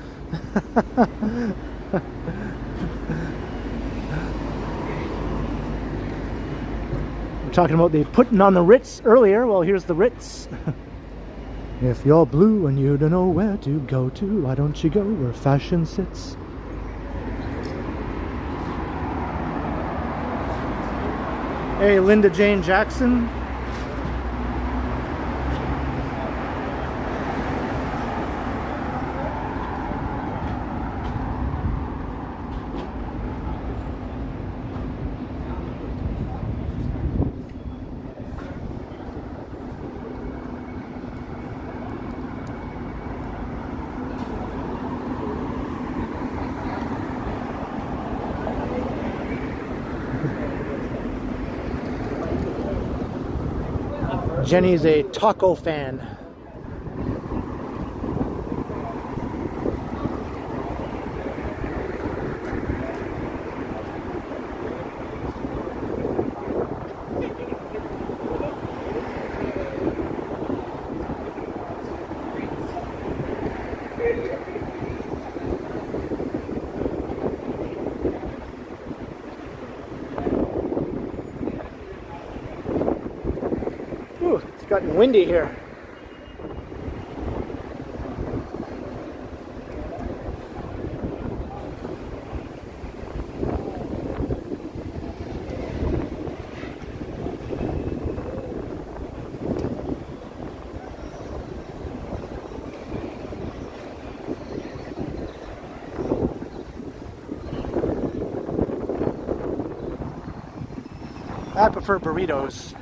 Talking about the putting on the Ritz earlier. Well, here's the Ritz. If you're blue and you don't know where to go to, why don't you go where fashion sits? Hey, Linda Jane Jackson. Jenny's a taco fan. It's gotten windy here. I prefer burritos.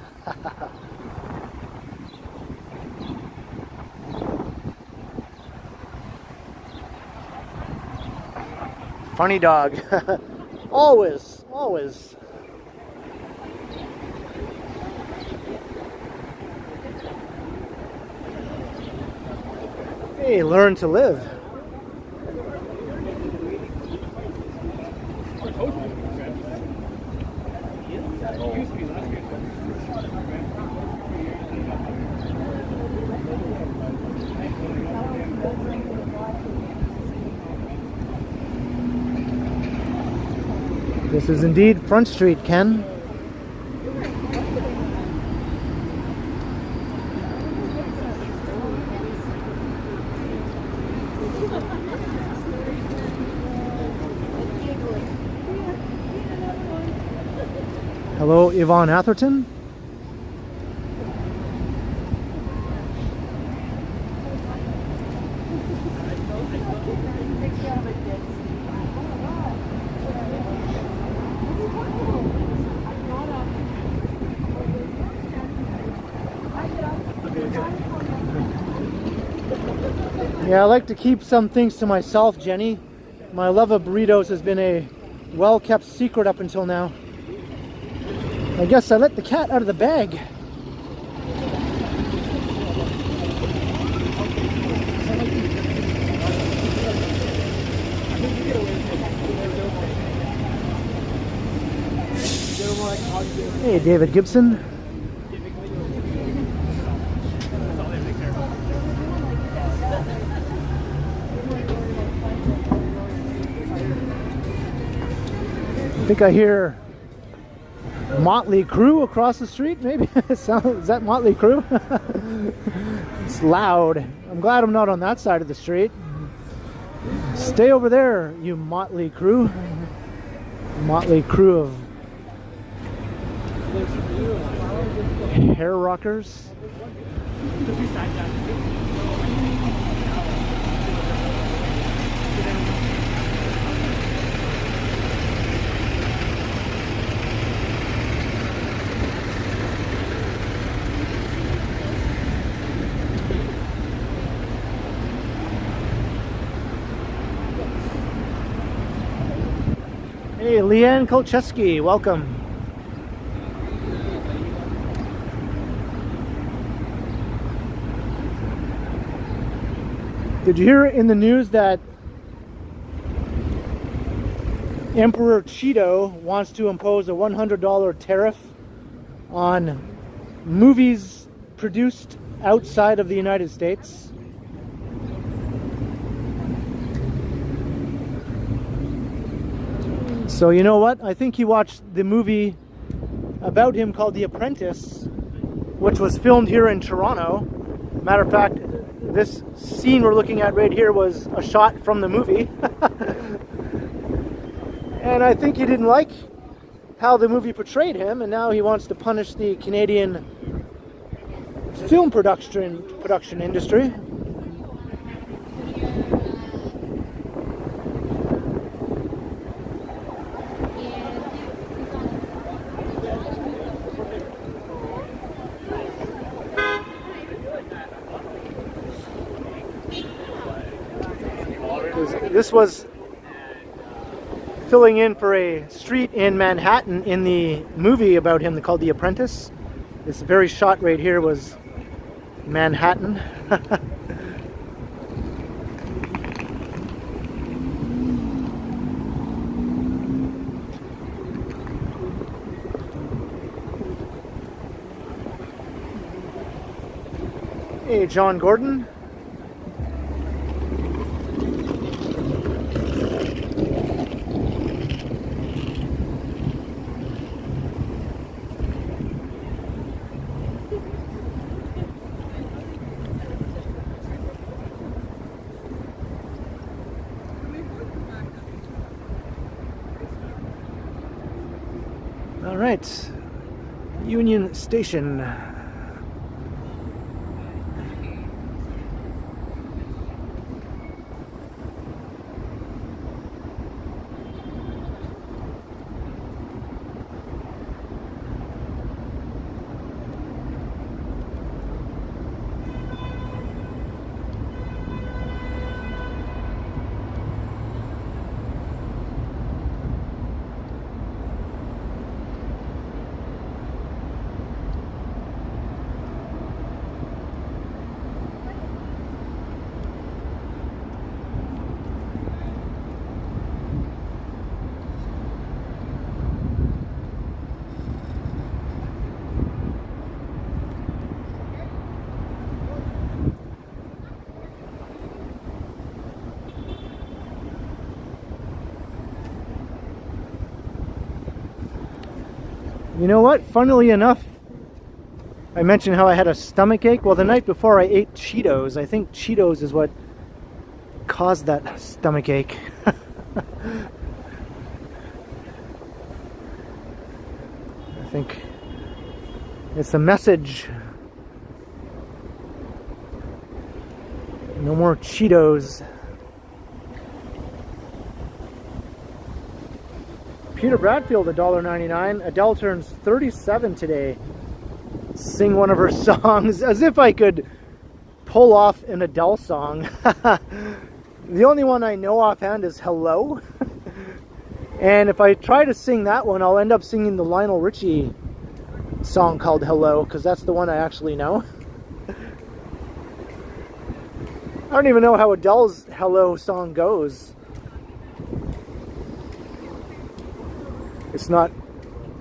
Funny dog. Always, always. Hey, learn to live. This is indeed Front Street, Ken. Hello, Yvonne Atherton. Yeah, I like to keep some things to myself, Jenny. My love of burritos has been a well-kept secret up until now. I guess I let the cat out of the bag. Hey, David Gibson. I think I hear Motley Crue across the street, maybe? Is that Motley Crue? It's loud. I'm glad I'm not on that side of the street. Stay over there, you Motley Crue. Motley Crue of hair rockers. Hey, Leanne Kolcheski, welcome. Did you hear in the news that Emperor Cheeto wants to impose a $100 tariff on movies produced outside of the United States? So you know what? I think he watched the movie about him called The Apprentice, which was filmed here in Toronto. Matter of fact, this scene we're looking at right here was a shot from the movie. And I think he didn't like how the movie portrayed him, and now he wants to punish the Canadian film production industry. This was filling in for a street in Manhattan in the movie about him called The Apprentice. This very shot right here was Manhattan. Hey, John Gordon. All right, Union Station. You know what? Funnily enough, I mentioned how I had a stomach ache. Well, the night before I ate Cheetos. I think Cheetos is what caused that stomach ache. I think it's a message. No more Cheetos. Peter Bradfield, $1.99. Adele turns 37 today. Sing one of her songs. As if I could pull off an Adele song. The only one I know offhand is Hello. And if I try to sing that one, I'll end up singing the Lionel Richie song called Hello, because that's the one I actually know. I don't even know how Adele's Hello song goes. It's not,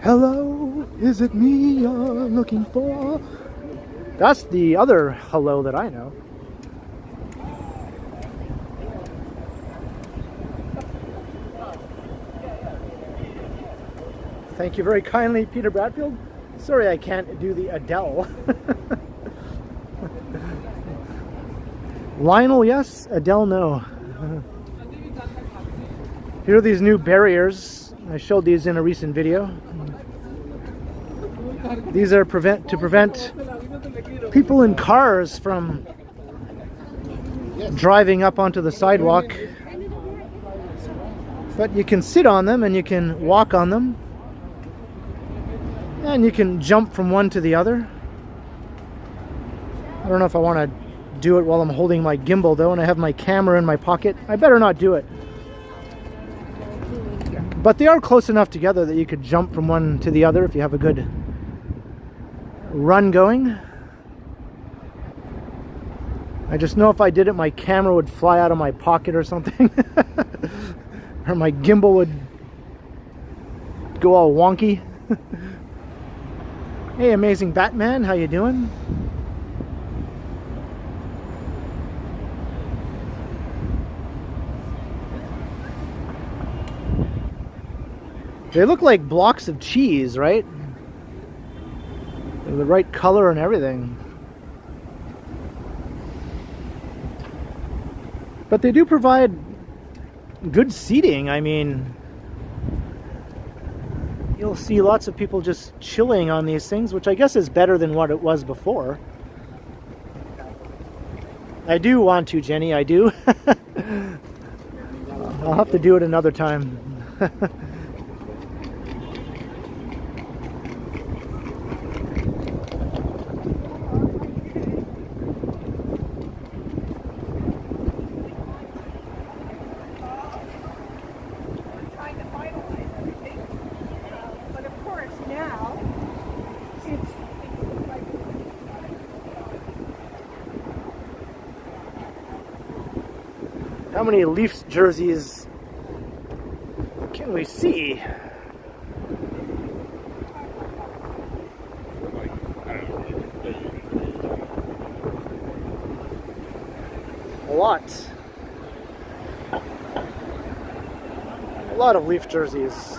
hello, is it me you're looking for? That's the other hello that I know. Thank you very kindly, Peter Bradfield. Sorry I can't do the Adele. Lionel, yes. Adele, no. Here are these new barriers. I showed these in a recent video. These are to prevent people in cars from driving up onto the sidewalk. But you can sit on them and you can walk on them. And you can jump from one to the other. I don't know if I want to do it while I'm holding my gimbal though, and I have my camera in my pocket. I better not do it. But they are close enough together that you could jump from one to the other if you have a good run going. I just know if I did it, my camera would fly out of my pocket or something. Or my gimbal would go all wonky. Hey, Amazing Batman, how you doing? They look like blocks of cheese, right? They're the right color and everything. But they do provide good seating. I mean, you'll see lots of people just chilling on these things, which I guess is better than what it was before. I do want to, Jenny, I do. I'll have to do it another time. How many Leafs jerseys can we see? A lot. A lot of Leaf jerseys.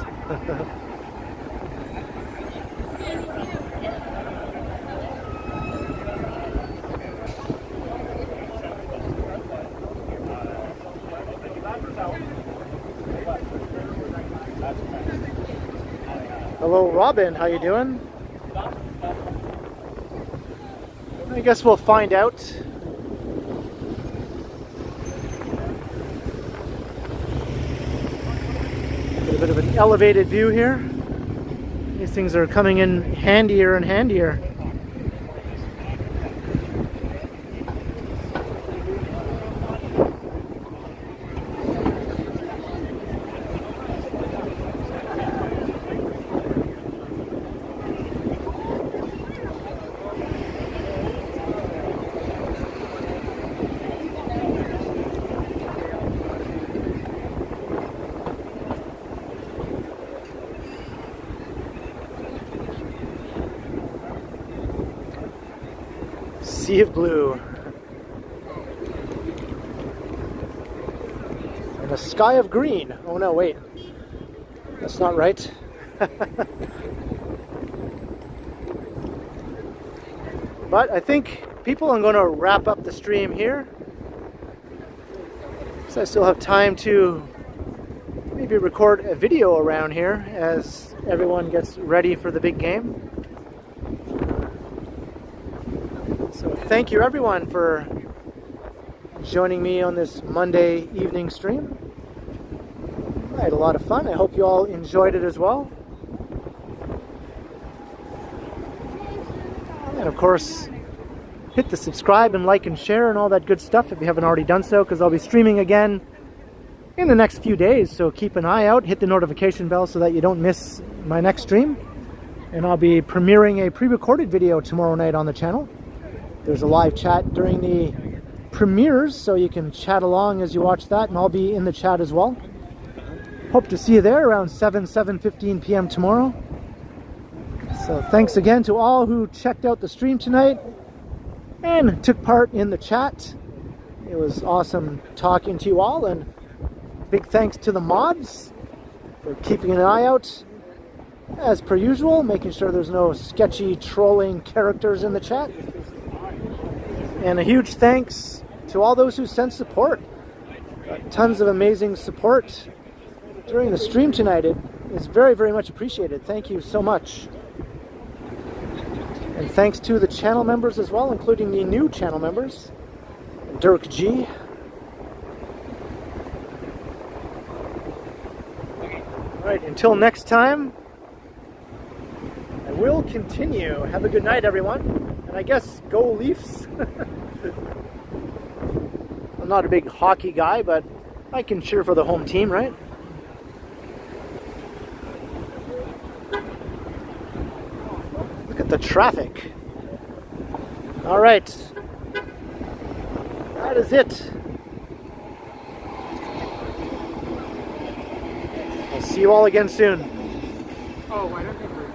Hello, Robin. How you doing? I guess we'll find out. Get a bit of an elevated view here. These things are coming in handier and handier. Sea of blue. And a sky of green. Oh no, wait. That's not right. But I think people, I'm going to wrap up the stream here. So I still have time to maybe record a video around here as everyone gets ready for the big game. So thank you everyone for joining me on this Monday evening stream. I had a lot of fun. I hope you all enjoyed it as well. And of course, hit the subscribe and like and share and all that good stuff if you haven't already done so, because I'll be streaming again in the next few days. So keep an eye out, hit the notification bell so that you don't miss my next stream. And I'll be premiering a pre-recorded video tomorrow night on the channel. There's a live chat during the premieres, so you can chat along as you watch that, and I'll be in the chat as well. Hope to see you there around 7:15 p.m. tomorrow. So thanks again to all who checked out the stream tonight and took part in the chat. It was awesome talking to you all, and big thanks to the mods for keeping an eye out as per usual, making sure there's no sketchy trolling characters in the chat. And a huge thanks to all those who sent support. Tons of amazing support during the stream tonight. It is very, very much appreciated. Thank you so much. And thanks to the channel members as well, including the new channel members, Dirk G. Alright, until next time, I will continue. Have a good night, everyone. And I guess go Leafs. I'm not a big hockey guy, but I can cheer for the home team, right? Look at the traffic. All right. That is it. I'll see you all again soon. Oh, I don't think we're